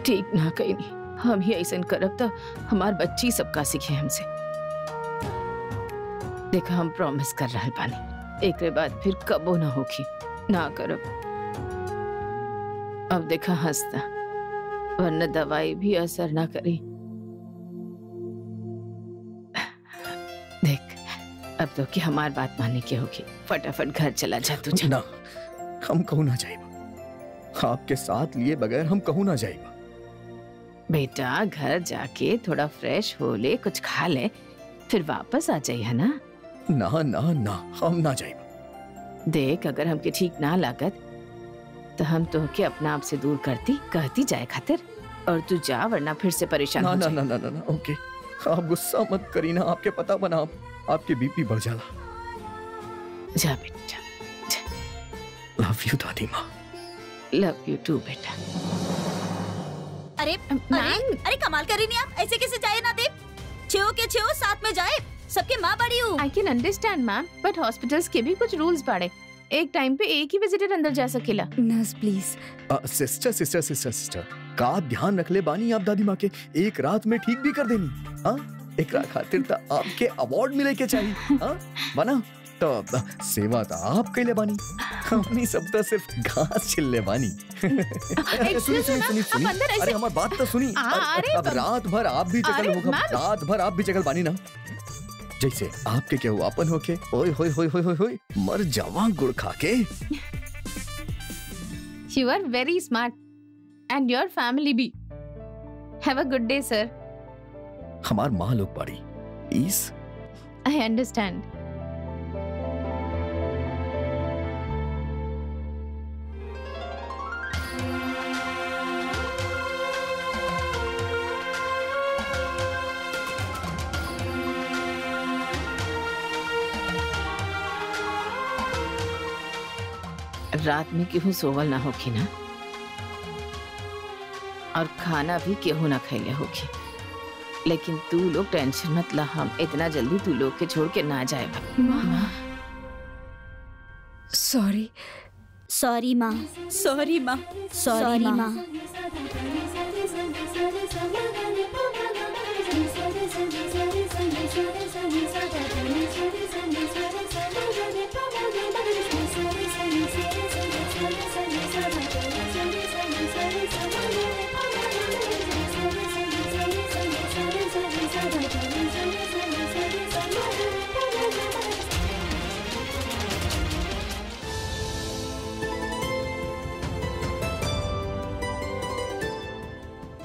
ठीक ना कहनी। हम ही ऐसा करब तो हमार बच्ची सबका सीखे हमसे। देखा हम प्रॉमिस कर रहल बानी, एक बाद फिर कबो ना होगी, ना करब। अब देखा हंसता, वरना दवाई भी असर ना करी। देख, अब तो कि हमार बात मानने की होगी। फटाफट घर चला जा तू। ना, हम कहूँ ना जाएगा। आपके साथ लिए बगैर हम कहूँ ना जाएगा। बेटा घर जाके थोड़ा फ्रेश हो ले, कुछ खा ले, फिर वापस आ जाइए, है ना? ना ना ना, हम ना जाएगा। देख, अगर हमके ठीक ना लागत तो हम तो के अपना आप से दूर कहती जाए खातिर, और तू जा, वरना फिर से परेशान ना हो ना जाए। ना ना ना ना, ओके। आप गुस्सा मत करी ना, आपके पता बना आपके बीपी बढ़ जाला। जा बेटा, लव यू दादी माँ। लव यू टू बेटा। अरे अरे अरे कमाल कर रही नहीं आप, ऐसे कैसे जाए ना देव? छो के छो साथ में जाए, सबके माँ बड़ी हूँ। I can understand ma'am, but hospitals के भी कुछ रूल्स बाड़े। एक टाइम पे एक ही विजिटर अंदर जा सकेला। Nurse please. Sister sister sister sister का देध्यान रख ले बानी आप दादी माँ के, एक रात में ठीक भी कर देनी। हाँ, एक रात खातिर तो आपके अवार्ड मिले के चाहिए। हाँ बना तो सेवा तो आप कैले बानी, हमनी सब तो सिर्फ घास छिलले बानी। सुनी सुनी सुनी सुनी, अरे हमारी बात तो सुनी। अब रात भर आप भी जगल होगा, रात भर आप भी जगल बानी ना, जैसे आपके क्या आपन होके ओए होए होए होए होए मर जावा गुड़ खा के। You are very smart and your family भी। Have a good day, sir. हमार माँ लोग बाड़ी, प्लीज। I understand. रात में केहू सोवल ना होखी ना, और खाना भी केहू ना खैले होखी, लेकिन तू लोग टेंशन मत ला, हम इतना जल्दी तू लोग के छोड़ के ना जाएगा। सॉरी सॉरी माँ, सॉरी माँ, सॉरी माँ।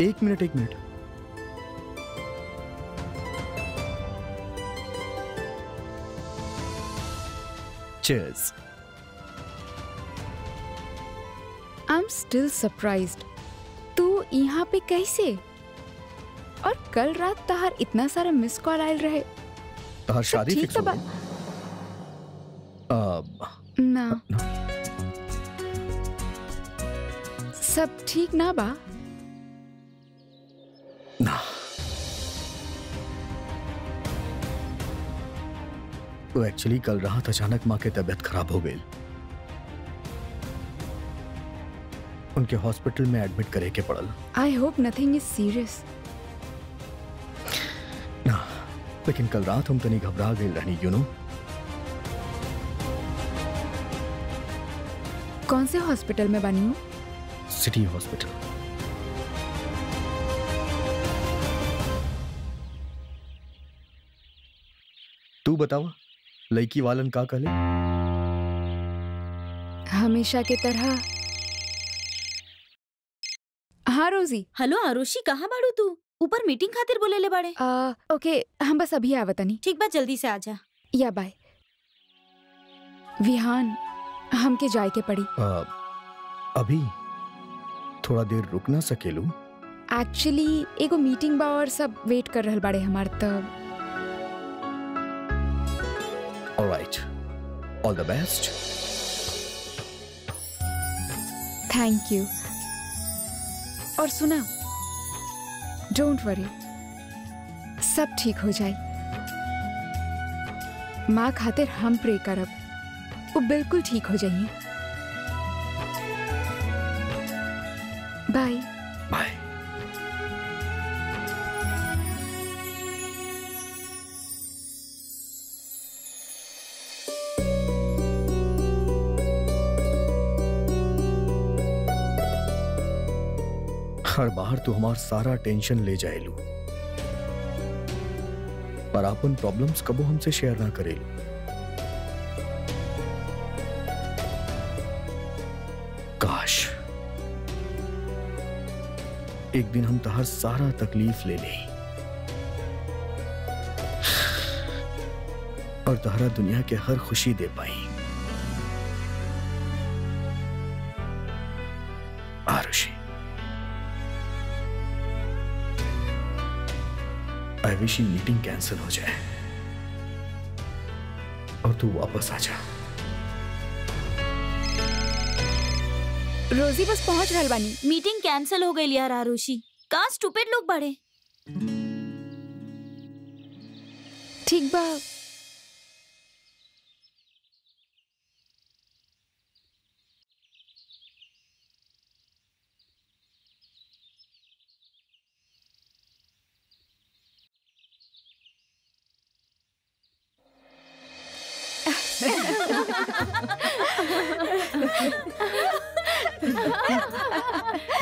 एक minute. Cheers. I'm still surprised. तू यहाँ पे कैसे? और कल रात तहार इतना सारा मिस कॉल आयल रहे। तहार शादी ठीक फिक्स हो बा? गई? ना, सब ठीक ना बा? ना, तो एक्चुअली कल रात अचानक माँ की तबीयत खराब हो गई, उनके हॉस्पिटल में एडमिट करे के पड़ल। I hope nothing is serious. ना, लेकिन कल रात हम तनी घबरा गए रहनी, यू नो। कौन से हॉस्पिटल में बनी हूँ? City hospital. तू बतावा, लड़की वालन का कहले? हमेशा की तरह। हाँ रोजी। हेलो आरुषि, कहाँ बाड़ू तू? ऊपर मीटिंग खातिर बोले ले बाड़े। ओके, हम बस अभी आवतनी। ठीक बा, जल्दी से आजा। या बाय। विहान, हमके जाए के पड़ी। अभी थोड़ा देर रुक ना सकेलू? एक्चुअली एगो मीटिंग बा और सब वेट कर रहल बाड़े हमार, तब। Alright, all the best. Thank you. और सुना, डोंट वरी, सब ठीक हो जाए। माँ खातिर हम प्रे करब, वो बिल्कुल ठीक हो जाइए। By by. हर बार तू हमार सारा टेंशन ले जाएलू, पर अपन प्रॉब्लम्स कबो हमसे शेयर ना करे। काश एक दिन हम तहर सारा तकलीफ ले लें और तहरा दुनिया के हर खुशी दे पाई। आरुषि, आई विश ये मीटिंग कैंसिल हो जाए और तू वापस आ जा। रोजी बस पहुंच रहल बानी। मीटिंग कैंसिल हो गई यार आरुषि। कहाँ स्टूपिड लोग बड़े। ठीक बा।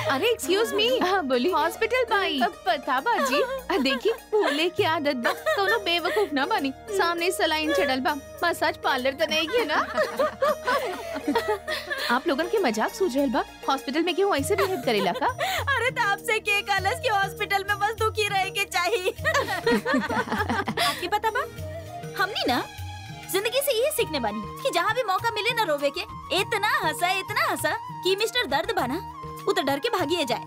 अरे एक्सक्यूज मी। हाँ बोली। हॉस्पिटल बाई पता बाजी देखी भूले की आदत बा कोनो बेवकूफ ना बनी। सामने सलाइन चढ़ल बा। मसाज पार्लर तो नहीं है ना। आप लोगन के मजाक सूझ रहल बा। हॉस्पिटल में क्यों ऐसे बिहेव करेला का? अरे तो आपसे के कालस के हॉस्पिटल में बस दुखी रह के चाहिए। आपकी पता बा हमनी ना जिंदगी से ये सीखने बानी कि जहाँ भी मौका मिले ना रोवे के इतना हंसा कि मिस्टर दर्द बना वो तो डर के भागिए जाए।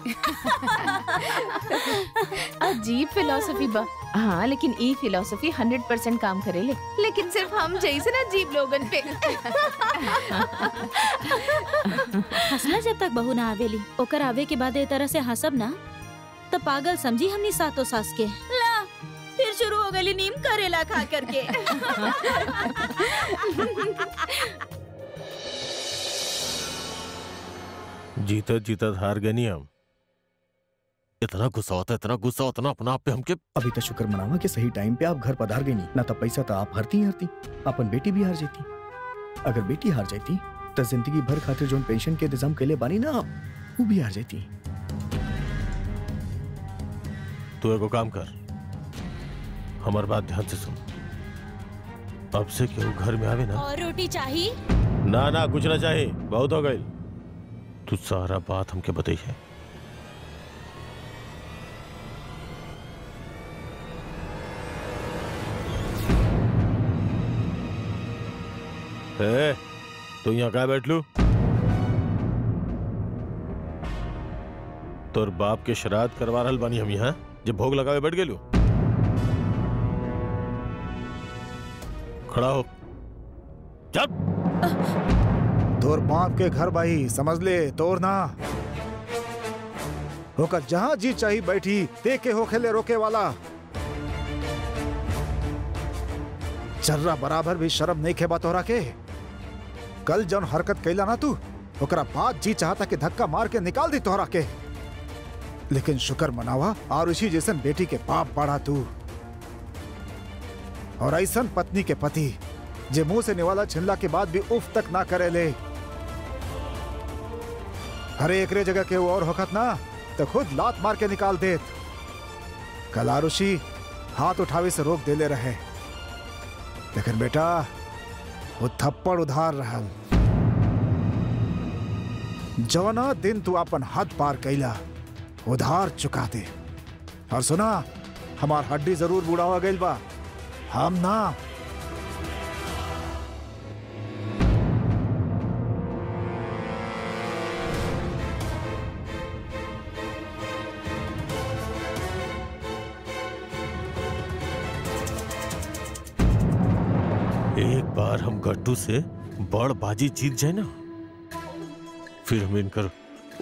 अजीब फिलॉसफी बा। हाँ लेकिन ये फिलॉसफी 100% काम करेले, लेकिन सिर्फ हम जैसे ना अजीब लोगन पे। हंसला जब तक बहू ना आवेली ओकर आवे के बाद ए तरह से हंसब ना तो पागल समझी हमनी सातों सास के। ला फिर शुरू हो गई नीम करेला खा करके। जीतत जीतत हार गए नहीं हम। इतना गुस्सा होता ना अपना आप पे हमके। अभी तो शुक्र मनावा कि सही टाइम पे आप घर पधार गई नहीं, ना तो पैसा तो आप हरती अपन बेटी भी हार जाती। अगर बेटी हार जाती तो जिंदगी भर खातिर जो पेंशन के इंतजाम के लिए बानी ना वो भी हार जाती। तू एगो काम कर, हमार बात ध्यान से सुन। अब से क्यों घर में आवे ना। और रोटी चाहिए? ना कुछ ना चाहिए, बहुत हो गई। तू सारा बात हमके बताई है। तू यहाँ क्या बैठ लू? तोर बाप के श्राद्ध करवा रहल बानी हम यहाँ जब भोग लगावे बैठ गेलू। खड़ा हो, चल। तोर बाप के घर भाई समझ ले, तोर ना होकर जहां जी चाहिए बैठी देखे हो खेले रोके वाला। जर्रा बराबर भी शर्म नहीं खेबा तोहरा के। कल जौन हरकत कैला ना तू ओकरा बाद जी चाहता कि धक्का मार के निकाल दी तोहरा के, लेकिन शुक्र मनावा आरुषि जैसन बेटी के बाप बाड़ा तू और ऐसन पत्नी के पति जे मुंह से निवाला छिनला के बाद भी उफ तक ना करे ले। अरे एकरे जगह के वो और होखत ना तो खुद लात मार के निकाल देत। कल आरुषि हाथ उठावे से रोक देले रहे, लेकिन बेटा वो थप्पड़ उधार रहल। जवना दिन तू अपन हद पार कैला उधार चुका दे। और सुना, हमार हड्डी जरूर बुढ़ावा गइल बा, हम ना। एक बार हम गड्डू से बड़ बाजी जीत जाए ना, फिर हम इनकर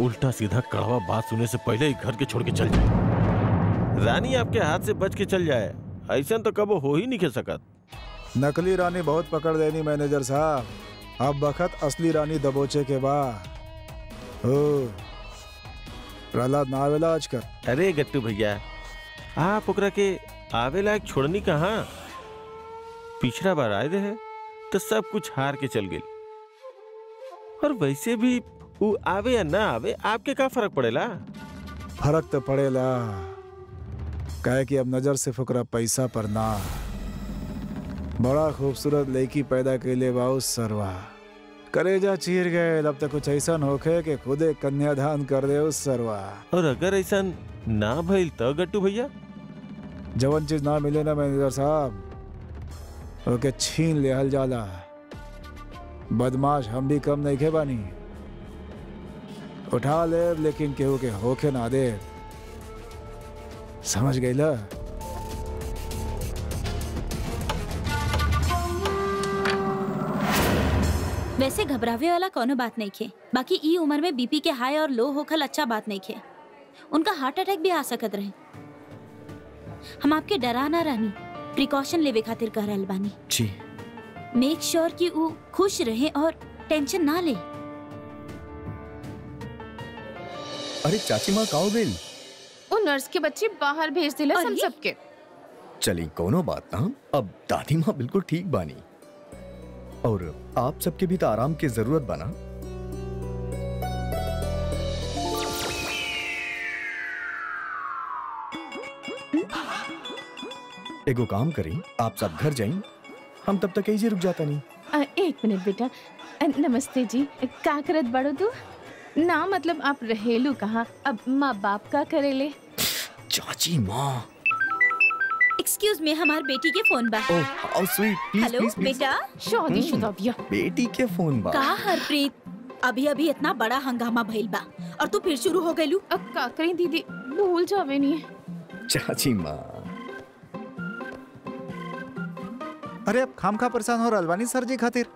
उल्टा सीधा कड़वा बात सुनने से पहले ही घर के छोड़ के चल जाए। रानी आपके हाथ से बच के चल जाए, ऐसा तो कबो हो ही नहीं के सकत। नकली रानी बहुत पकड़ देनी मैनेजर साहब, अब बखत असली रानी दबोचे के बा। ओ प्रहलाद ना आवेला आजकल। अरे गट्टू भैया, आप ओकरा के आवेला एक छोड़नी कहाँ। पिछला बार आए रहे तो सब कुछ हार के चल गई, और वैसे भी वो आवे या ना आवे आपके क्या फर्क पड़ेला। फर्क तो पड़ेला, कहे कि अब नजर सिर्फ ओकरा पैसा पर ना बड़ा खूबसूरत लड़की पैदा कैले बाऊ सरवा, करेजा चीर गए। अब तक कुछ ऐसा होखे कि खुदे कन्यादान कर दे उस सरवा। और अगर ऐसा ना भइल तो गट्टू भैया? जवन चीज ना मिले ना मैनेजर साहब, ओके छीन लेहल जाला। बदमाश हम भी कम नहीं खे बानी, उठा ले लेकिन केहू के होके ना दे, समझ गई ला? वैसे घबरावे वाला कोनो बात नहीं खे। बाकी ई उम्र में बीपी के हाई और लो होखल अच्छा बात नहीं खे। उनका हार्ट अटैक भी आ सकत रहे। हम आपके डरा ना रहनी, प्रिकॉशन लेवे खातिर कह रहल बानी। जी। मेक श्योर कि वो खुश रहे और टेंशन ना ले। अरे चाची माँ कहाँ गई? वो नर्स के बच्चे बाहर भेज दिला हम सबके। चली कोनो बात ना, अब दादी माँ बिल्कुल ठीक बानी और आप सबके भी तो आराम की जरूरत बना। एगो काम करी, आप सब घर जाइए, हम तब तक ऐसे रुक जाता नहीं। एक मिनट बेटा। नमस्ते जी, का करत बड़ो तू? ना मतलब आप रहेलू कहाँ? अब माँ बाप का करेले? चाची माँ। एक्सक्यूज मी, हमार बेटी के फोन बा। Oh how sweet, please hello please please. बेटा। शादीशुदा बिया। बेटी के फोन बा। का हरप्रीत, अभी अभी इतना बड़ा हंगामा भइल बा और तू फिर शुरू हो गइलू। अब का करी दीदी, भूल जावे नहीं। चाची माँ। अरे अब खामखा परेशान हो रहल बानी सर जी खातिर।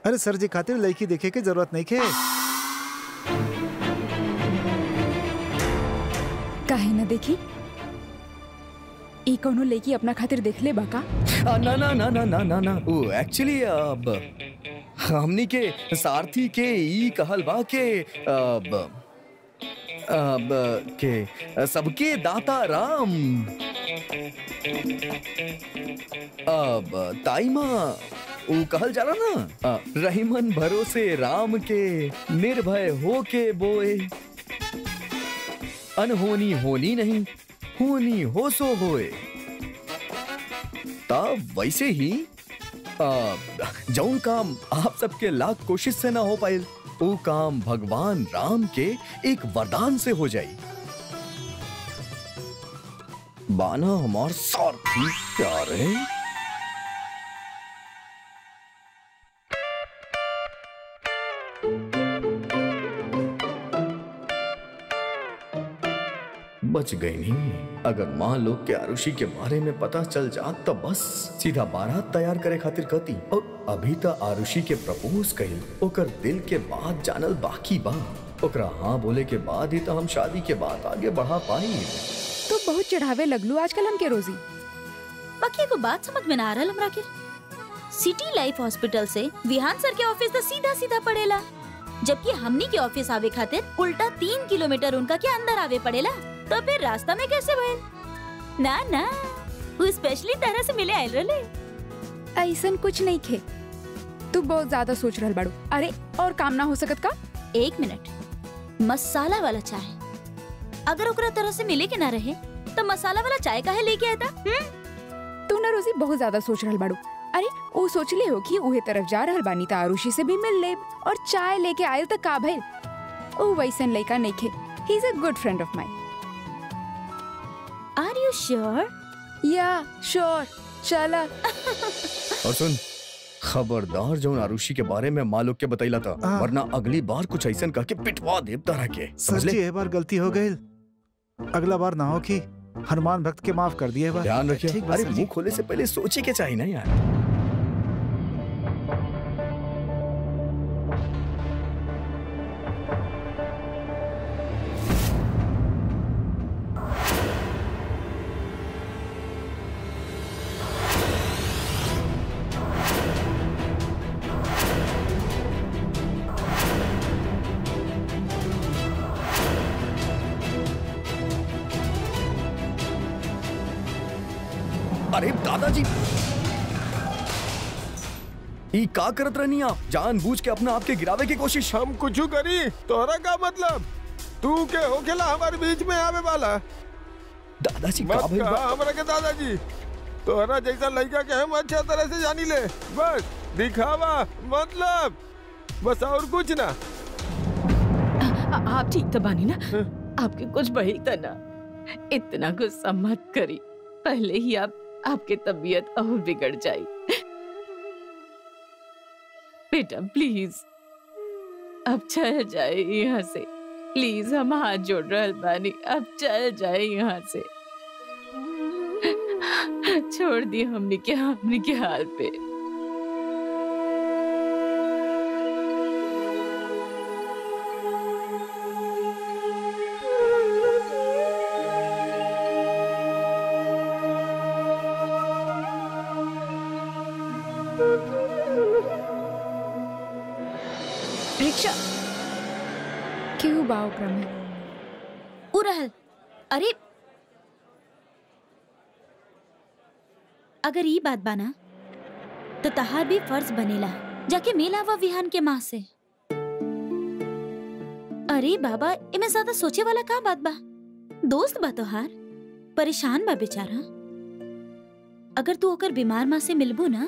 अरे सर जी खातिर लड़की देखे के जरूरत नहीं खे। काहे ना देखी? ई कोनो लड़की अपना खातिर देख ले बाका? ना ना ना ना ना ना ना, वो एक्चुअली अब हमनी के सारथी के ई कहल बा के अब के सबके दाता राम। अब ताई माँ वो कहल जाला ना, रहीमन भरोसे राम के, निर्भय हो के बोए, अनहोनी होनी नहीं, होनी हो सो होए। तब वैसे ही जौन काम आप सबके लाख कोशिश से ना हो पाए, वो काम भगवान राम के एक वरदान से हो जाए। बाना हमार सारथी प्यारे। बच गई नहीं। अगर माँ लोग के आरुषि के बारे में पता चल जात तो बस सीधा बारात तैयार करे खातिर कहती। और अभी तक आरुषि के प्रपोज कही, ओकर दिल के बात जानल बाकी बा। ओकरा हाँ बोले के बाद ही तो हम शादी के बाद आगे बढ़ा पाई। तो बहुत चढ़ावे लगलू आजकल हमके रोजी। बाकी को बात समझ में ना आ रहा हमरा के। सिटी लाइफ हॉस्पिटल से विहान सर के ऑफिस तो सीधा सीधा पड़ेला, जबकि हमनी के ऑफिस आवे खातिर उल्टा 3 किलोमीटर उनका के अंदर आवे पड़ेला। तो फिर रास्ता में कैसे भइल? ना ना, वो स्पेशली तरह से मिले आयल रहे। ऐसन कुछ नहीं खे, तू बहुत ज्यादा सोच रहल बाड़ू। अरे और काम ना हो सकत का? 1 मिनट, मसाला वाला चाय अगर ओकरा तरह से मिले के ना रहे तो मसाला वाला चाय काहे लेके आता? तू ना रोजी बहुत ज्यादा सोच रहल बाड़ू। अरे वो सोच ले हो कि उहे तरफ जा रहल बानी त आरुषि से भी मिल लेब और चाय लेके आयल त का भइल? ओ वैसन लइका नहीं खे, he is a good friend of माइन। आर यू श्योर? या श्योर, चला। और सुन, खबरदार जो आरुषि के बारे में माँ लोग के बतैला था, वरना अगली बार कुछ ऐसा करके पिटवा देव तरह के। सर जी एक बार गलती हो गई, अगला बार ना हो कि हनुमान भक्त के माफ कर दिए। ध्यान रखिए। अरे मुंह खोले से पहले सोचे के चाहिए ना यार। अरे दादाजी, ई का करत रहनी आप? जानबूझ के अपना आपके गिरावे की कोशिश। हम कुछ करी तोरा का मतलब? तू के होखेला हमारे बीच में आवे वाला? दादाजी मत कहा हमरा के दादाजी। तोहरा जैसा लड़का के हम अच्छा तरह से जानी ले, बस दिखावा मतलब, बस और कुछ ना। आप ठीक तो बानी ना? आपके कुछ बही था ना, इतना गुस्सा मत करी, पहले ही आपके तबीयत और बिगड़ जाई। बेटा प्लीज अब चल जाए यहाँ से, प्लीज हम हाथ जोड़ रहे बानी, अब चल जाए यहाँ से, छोड़ दी हमने के हाल पे। रिक्शा क्यों बाव क्रम है? उरहल, अरे अगर ये बात बाना तो तहार भी फर्ज बनेला जाके मिला वा विहान के माँ से। अरे बाबा, इमे ज्यादा सोचे वाला का बात बा? दोस्त बा तोहार, परेशान बा बेचारा। अगर तू ओकर बीमार माँ से मिलबू ना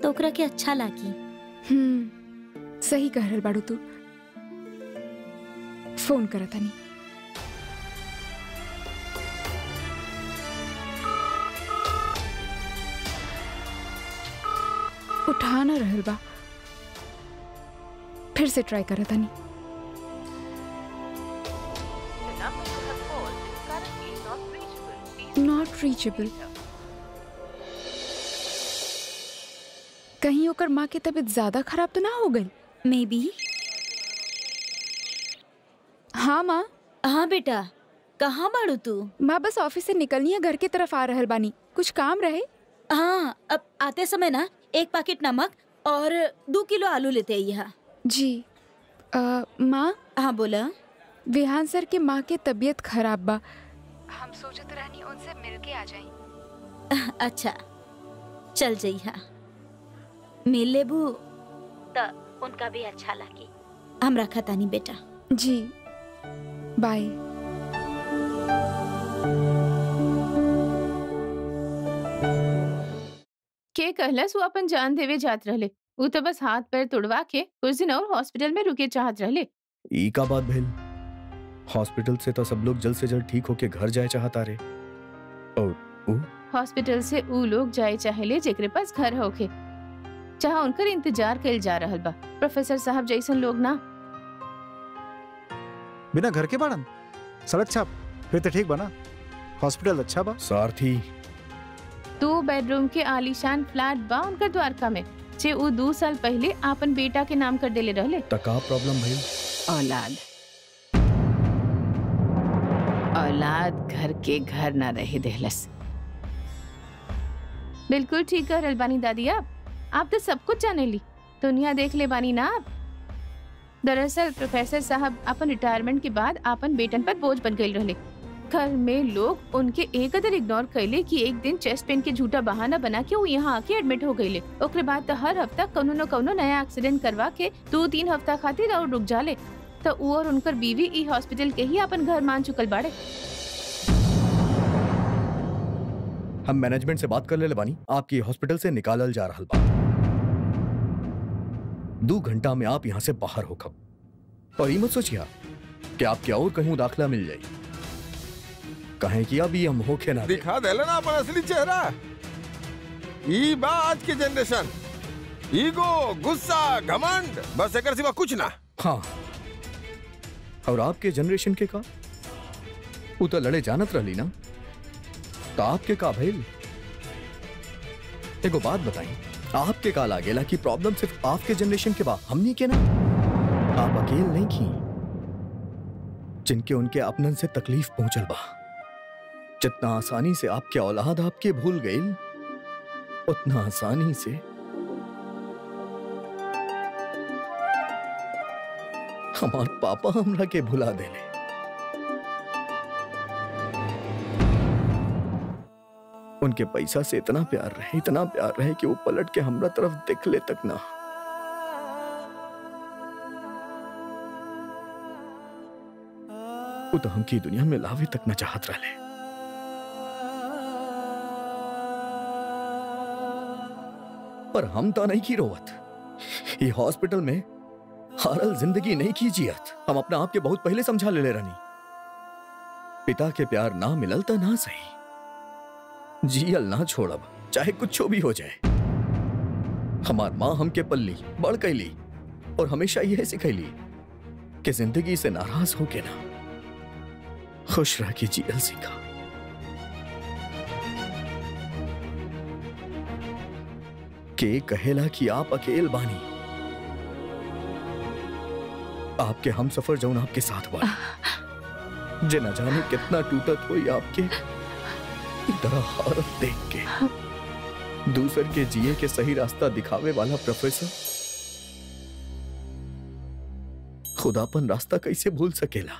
तो ओकरा के अच्छा लागी। सही कह रहल बाड़ू तू। फोन करत हनी। उठा ना रहल बा, फिर से ट्राई करत हनी। Not reachable. कहीं ओकर माँ की तबीयत ज्यादा खराब तो ना हो गई? May be. हाँ माँ। हाँ बेटा, कहाँ बाड़ू तू? माँ बस ऑफिस से निकलनी है, घर की तरफ आ रहल बानी, कुछ काम रहे। हाँ, अब आते समय ना 1 पैकेट नमक और 2 किलो आलू लेते आइए। हाँ जी। माँ। हाँ बोला। विहान सर के माँ के तबीयत खराब बा, हम सोचत रहनी उनसे मिलके आ जाई। अच्छा चल जाई। हाँ मिल लेबू तो उनका भी अच्छा लगी। हम रखा तानी बेटा। जी बाय। के कहलस वो अपन जान देवे जात रहले, वो तो बस हाथ पैर तुड़वा के कुछ दिन और हॉस्पिटल में रुके चाहत रहले। ई का बात भेल? हॉस्पिटल से तो सब लोग जल्द से जल्द ठीक होके घर जाए चाहता रे, और हॉस्पिटल से ऊ लोग जाए चाहेले जेकरे पास घर होके, जहाँ उनकर इंतजार कइल जा रहल बा। प्रोफेसर साहब जैसन लोग ना। बिना घर के बाड़न सड़क छाप, फिर तो ठीक बना। हॉस्पिटल अच्छा बा। सारथी 2 बेडरूम के आलीशान फ्लैट बा उनकर द्वारका में, जे ऊ 2 साल पहले आपन बेटा के नाम कर देले रहले। तका प्रॉब्लम भइल? औलाद घर के घर ना रहे देहलस। बिल्कुल ठीक कह रहल बानी दादी। आप तो सब कुछ जाने ली, दुनिया देख ले बानी ना आप। दरअसल प्रोफेसर साहब अपन रिटायरमेंट के बाद अपन बेटन पर बोझ बन गए रहले। घर में लोग उनके एक कदर इग्नोर कैले कि एक दिन चेस्ट पेन के झूठा बहाना बना के वो यहाँ आके एडमिट हो गईले। ओकरे बाद तो हर हफ्ता कौनो न कौनो नया एक्सीडेंट करवा के 2-3 हफ्ता खातिर और रुक जाले। तो वो और उनकर बीवी ई हॉस्पिटल के ही अपन घर मान चुकल बाड़े। हम मैनेजमेंट से बात कर ले बानी, आपकी हॉस्पिटल से निकालल जा रहल बा। 2 घंटा में आप यहाँ से बाहर हो खब, और ये मत सोचिए कि आपके और कहीं दाखिला मिल जाए, कहें कि अभी हम होके ना दिखा देला ना अपन असली चेहरा। ई बा आज के जनरेशन, ईगो, गुस्सा, घमंड, बस एकर सिवा कुछ ना। हाँ, और आपके जनरेशन के का वो तो लड़े जानत रहली ना, तो आपके का भइल? एगो बात बताई, आपके का लागेला कि प्रॉब्लम सिर्फ आपके जनरेशन के बा, हमनी के ना? आप अकेले नहीं की जिनके उनके अपनन से तकलीफ पहुंचल बा। जितना आसानी से आपके औलाद आपके भूल गई, उतना आसानी से हमार पापा हमरा के भुला देले। उनके पैसा से इतना प्यार रहे कि वो पलट के हमरा तरफ देखले तक ना। वो तो हमकी दुनिया में लावे तक न चाहत रहले। पर हम तो नहीं की रोवत। ये हॉस्पिटल में हारल जिंदगी नहीं की जियत। हम अपने आप के बहुत पहले समझा ले रहनी। पिता के प्यार ना मिलल तो ना सही, जियल ना छोड़ब चाहे कुछ भी हो जाए। हमार माँ हमके पल्ली बड़ कैली और हमेशा यह सिखैली कि जिंदगी से नाराज होके ना खुश रह के जियल सीखा। के कहेला कि आप अकेल बानी, आपके हम सफर जौन आपके साथ बानी, जे न जाने कितना टूटत हुई आपके तरह हालत देख के। दूसर के जिए के सही रास्ता दिखावे वाला प्रोफेसर खुदापन रास्ता कैसे भूल सकेला?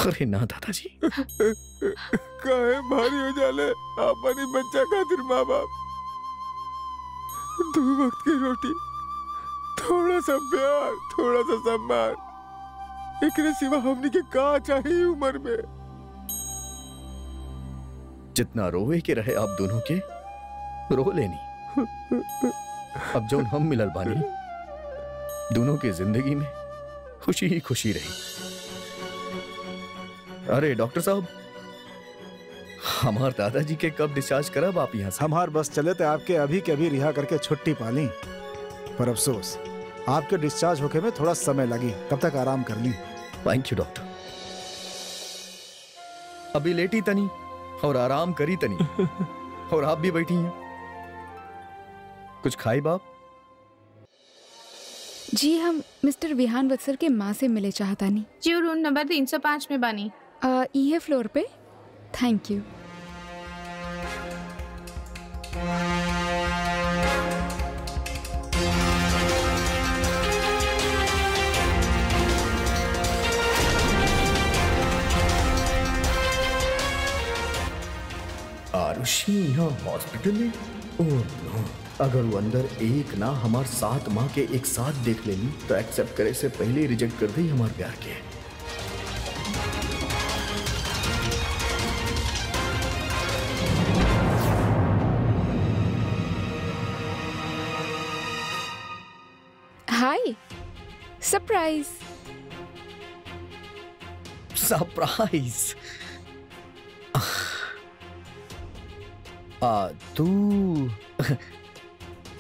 अरे ना दादाजी, काहे भारी हो जाले अपनी बच्चा खातिर माँ बाप। 2 वक्त की रोटी, थोड़ा सा प्यार, थोड़ा सा सम्मान, एकरे सिवा हमनी के का चाहिए उम्र में। जितना रोवे के रहे आप दोनों के रो लेनी। अब जौन हम मिलल बानी, दोनों के जिंदगी में खुशी ही खुशी रही। अरे डॉक्टर साहब, हमार दादाजी के कब डिस्चार्ज करब आप यहाँ से? हमार बस चले तो आपके अभी के अभी रिहा करके छुट्टी पाली, पर अफसोस आपके डिस्चार्ज होके में थोड़ा समय लगी। तब तक आराम कर ली। Thank you doctor. अभी लेटी तनी और आराम करी तनी और आप भी बैठी हैं। कुछ खाई बाप? जी हम मिस्टर विहान वत्सल के माँ से मिले चाहता नहीं। जी रूम नंबर 305 में बानी। ये फ्लोर पे। Thank you. आरुषि यहाँ हॉस्पिटल में? ओह नो, अगर वो अंदर एक ना हमार 7 माह के एक साथ देख लेनी तो एक्सेप्ट करे से पहले रिजेक्ट कर दी हमार प्यार के। हाय, सरप्राइज। सरप्राइज? तू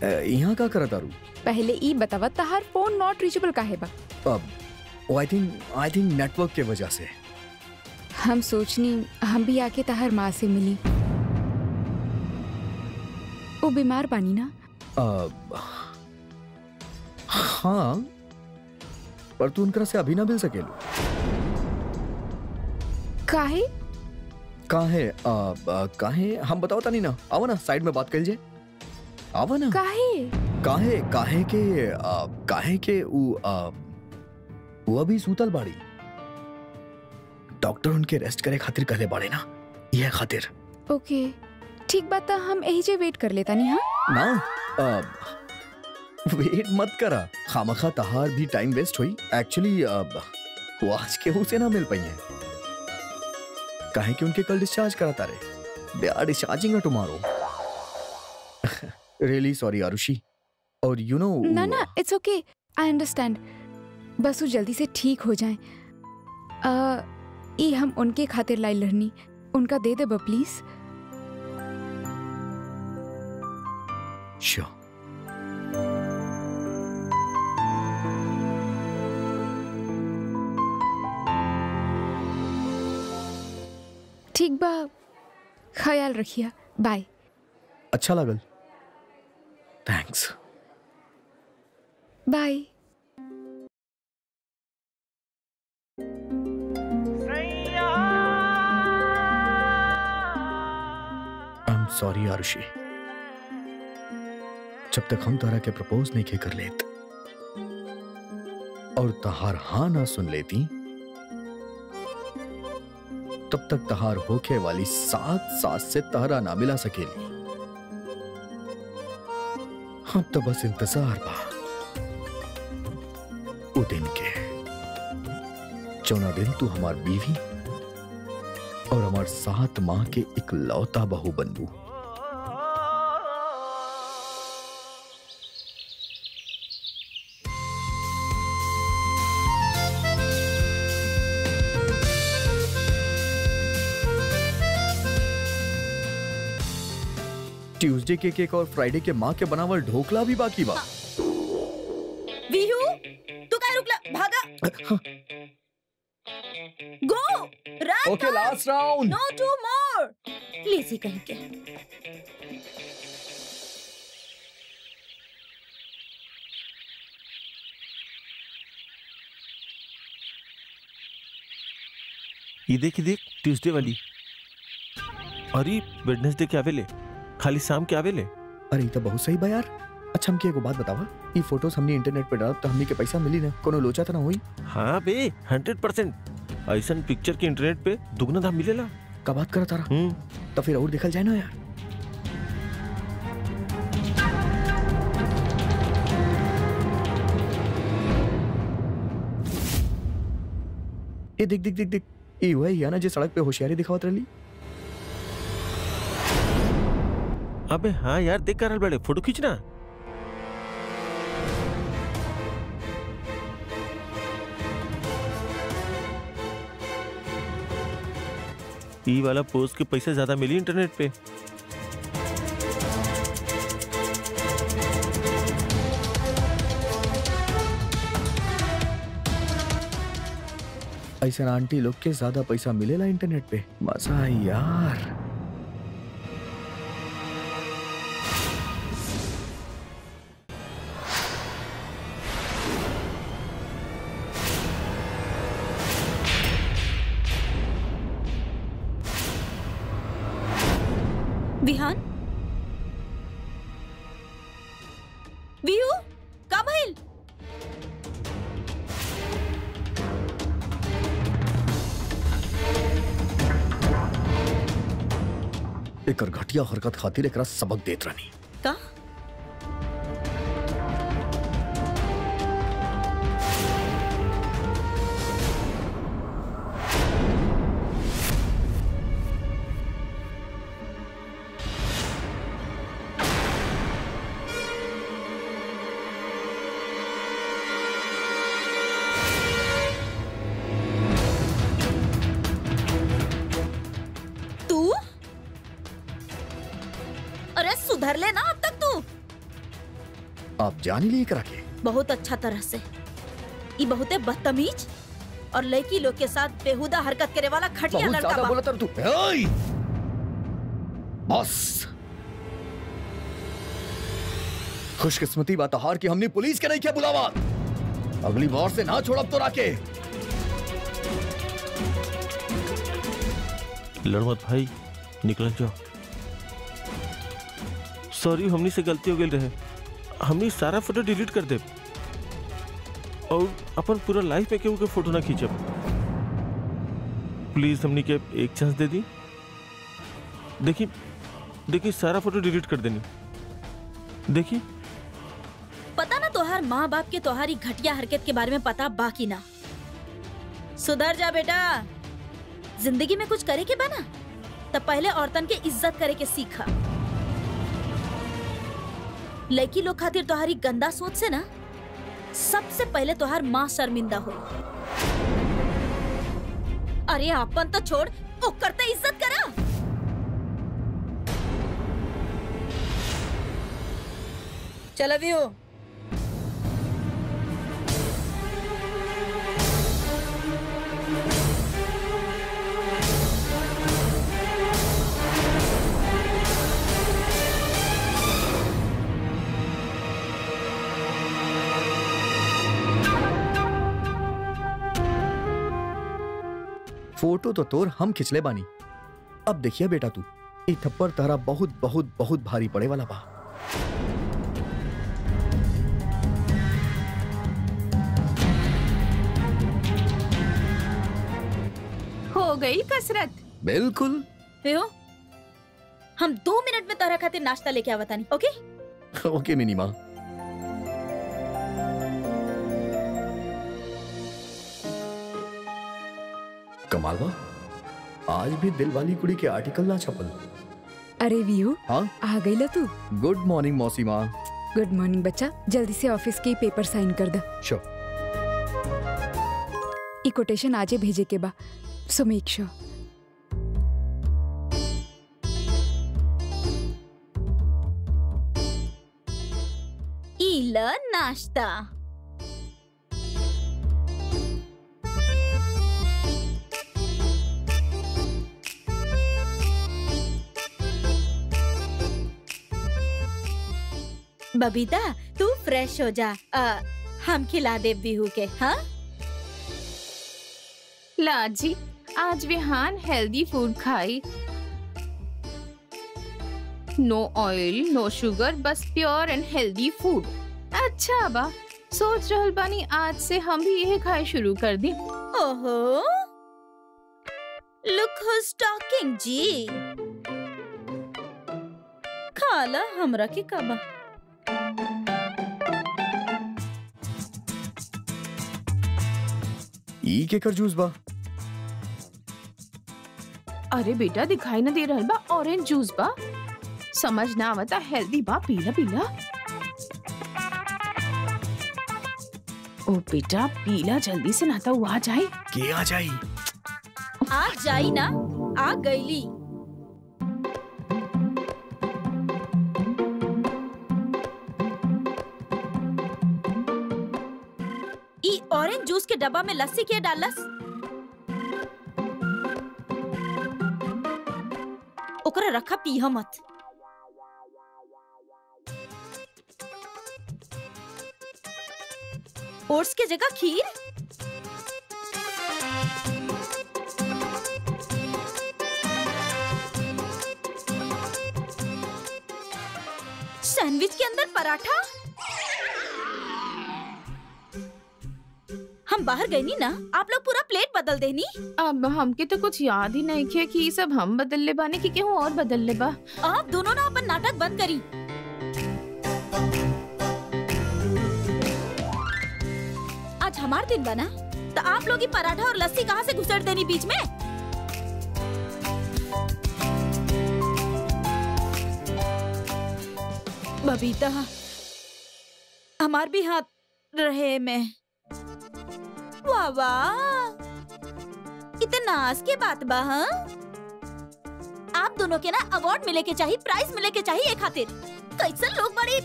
यहाँ का करत आरू? पहले ई बतावा तहार फोन नॉट रीचेबल काहे बा? अब आई थिंक नेटवर्क के वजह से। हम सोचनी हम भी आके तहार माँ से मिली। वो बीमार बानी ना? हाँ, पर तू उनकरा से अभी ना मिल सकेलू। काहे? काहे हम बताओ नहीं ना। आओ ना साइड में बात कर लीजिए। आओ ना। काहे के वो अभी सूतल बाड़ी। डॉक्टर उनके रेस्ट करे खातिर कहले बाड़े ना, यह खातिर। ओके ठीक बात, हम यही जे वेट कर लेता नहीं। हाँ ना वेट मत करा, खामखा तहार भी टाइम वेस्ट हुई। एक्चुअली वो आज केहू से ना मिल पाई है, काहे कि उनके कल डिस्चार्ज कराता रहे। They are discharging tomorrow. Really sorry Aarushi. और यू नो ना इट्स ओके, आई अंडरस्टैंड। बस वो जल्दी से ठीक हो जाए। ये हम उनके खातिर लाई लड़नी, उनका दे दे प्लीज। श्योर। ठीक बा, ख्याल रखिए। बाय। अच्छा लगल, thanks. Bye. I am sorry Aarushi, जब तक हम तारा के प्रपोज नहीं के कर लेत और तहार हाँ ना सुन लेती, तब तक तहार होके वाली 7 सास से तारा ना मिला सकेली। हम तो बस इंतजार बा वो दिन के, जौना दिन तू हमार बीवी और हमार 7 माह के इकलौता बहू बनबू। ट्यूसडे के केक और फ्राइडे के माँ के बनावल ढोकला भी बाकी बा। विहू तू काय रुकला? भागा। Go run. Okay last round. No two more. Lazy कहीं के। ये देख ट्यूसडे वाली। अरे वेडनेसडे के आवेले, खाली शाम के आवेले। अरे तो बहुत सही बा यार। अच्छा हमके एगो बात बतावा, ये फोटोज हमने इंटरनेट पे डालब तो हमनी के पैसा मिली ना? कोनो लोचा तो ना होई? हाँ बे 100%। ऐसा पिक्चर के इंटरनेट पे दुगना दाम मिलेला। का बात करा तारा? तो फिर और देखल जाए ना यार। ये देख देख देख देख, ये वही है ना जो सड़क पे होशियारी दिखावत रही। अबे हाँ यार, देख कर बड़े फोटो खींचना। ई वाला पोस्ट के पैसे ज्यादा मिली इंटरनेट पे। ऐसा आंटी लोग के ज्यादा पैसा मिलेला इंटरनेट पे। मजा है यार। विहान, विहू का भइल? एकर घटिया हरकत खातिर एकरा सबक देत रहनी। का? सुधर ले ना अब तक तू। आप जान ही लिए करा के बहुत अच्छा तरह से। ये बहुते बदतमीज और लड़की लोग के साथ बेहुदा हरकत करे वाला घटिया बहुत लड़का ज्यादा बा। बोला तर तू। ओए! बस खुशकिस्मती बात हार कि हमने पुलिस के नहीं किया बुलावा। अगली बार से ना छोड़ अब तो राके। लड़ मत भाई, निकल जाओ। सॉरी, हमनी से गलती हो गई रहे। हमनी सारा फोटो डिलीट कर दे और अपन पूरा लाइफ में केहू के फोटो ना खींचब। प्लीज हमनी के एक चांस दे दी। देखी देखी सारा फोटो डिलीट कर देनी। देखी पता ना तोहार माँ बाप के तोहारी घटिया हरकत के बारे में पता बाकी ना। सुधर जा बेटा। जिंदगी में कुछ करे के बना तब पहले औरतन के इज्जत करे के सीखा। लड़की लोग खातिर तोहारी गंदा सोच से ना सबसे पहले तोहार माँ शर्मिंदा हो। अरे आपन तो छोड़, वो करते इज्जत करा। चलो भी हो। फोटो तो तोर हम खिंचले बानी। अब देखिए बेटा तू, ये थप्पड़ तारा बहुत बहुत बहुत भारी पड़े वाला बा। हो गई कसरत। बिल्कुल। हो? हम 2 मिनट में तोहरा खातिर नाश्ता लेके आवता नहीं। ओके ओके मिनी माँ। कमाल बा, आज भी दिल वाली कुड़ी के आर्टिकल ना छपल। अरे विहू, हाँ आ गई ला तू। गुड मॉर्निंग मौसी माँ। गुड मॉर्निंग बच्चा, जल्दी से ऑफिस के पेपर साइन कर दे। श्योर। ई कोटेशन आजे भेजे के बा, सो मेक श्योर। ल नाश्ता। बबीता तू फ्रेश हो जा, हम खिला दे बिहू के। हाँ लाजी, आज विहान हेल्दी फूड खाई। नो ऑयल, नो शुगर, बस प्योर एंड हेल्दी फूड। अच्छा बा, सोच रहल बानी आज से हम भी यही खाए शुरू कर दी। ओहो, लुक हुज टॉकिंग जी। खाला हमरा के कबा। ई के कर जूस बा? अरे बेटा दिखाई न दे रहल बा, ऑरेंज जूस बा। समझ ना आवता, हेल्दी बा, पीला पीला। ओ बेटा पीला, जल्दी से नाता हुआ आ जाए। के आ जाई? आ जाई ना, आ गईली। ई ऑरेंज जूस के डब्बा में लस्सी के डालस? ओकरा रखा पीहा मत। ओट्स के जगह खीर? सैंडविच के अंदर पराठा? हम बाहर गए नी ना, आप लोग पूरा प्लेट बदल देनी। अब हमके तो कुछ याद ही नहीं किया कि सब हम बदल ले बाने कि केहू और बदल ले बा। आप दोनों ना अपन नाटक बंद करी। आज हमार दिन बना तो आप लोग ही पराठा और लस्सी कहाँ से घुसेड़ देनी बीच में? बबीता, हमार भी हाथ रहे में। वाह वाह, इतना नाज के बात बा। हाँ, आप दोनों के ना अवार्ड मिले के चाहिए, प्राइज मिले के चाहिए खातिर। कैसन लोग बड़ी।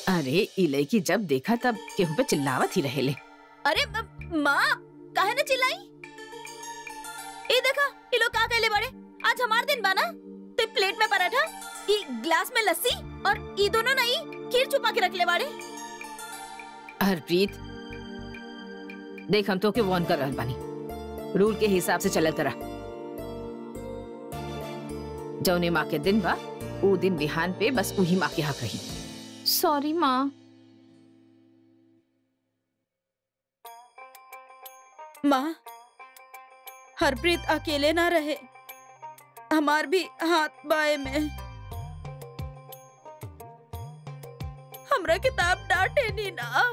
अरे इले की जब देखा तब केहू पे चिल्लावत ही रहेले। अरे माँ, काहे न चिल्लाई? ये देखा, ये लोग का कहले बड़े। आज हमार दिन बना तो प्लेट में पराठा, ये ग्लास में लस्सी और ये दोनों नहीं खीर छुपा के रख ले बाड़े। हरप्रीत देख, हम तो के वार्न कर रहल बानी, रूल के हिसाब से चलत रहा। जौने माँ के दिन बा ऊ दिन बिहान पे बस वही माँ के हक रही। सॉरी माँ। माँ, हरप्रीत अकेले ना रहे, हमार भी हाथ बाएं में। हमरा किताब डांटे नहीं ना।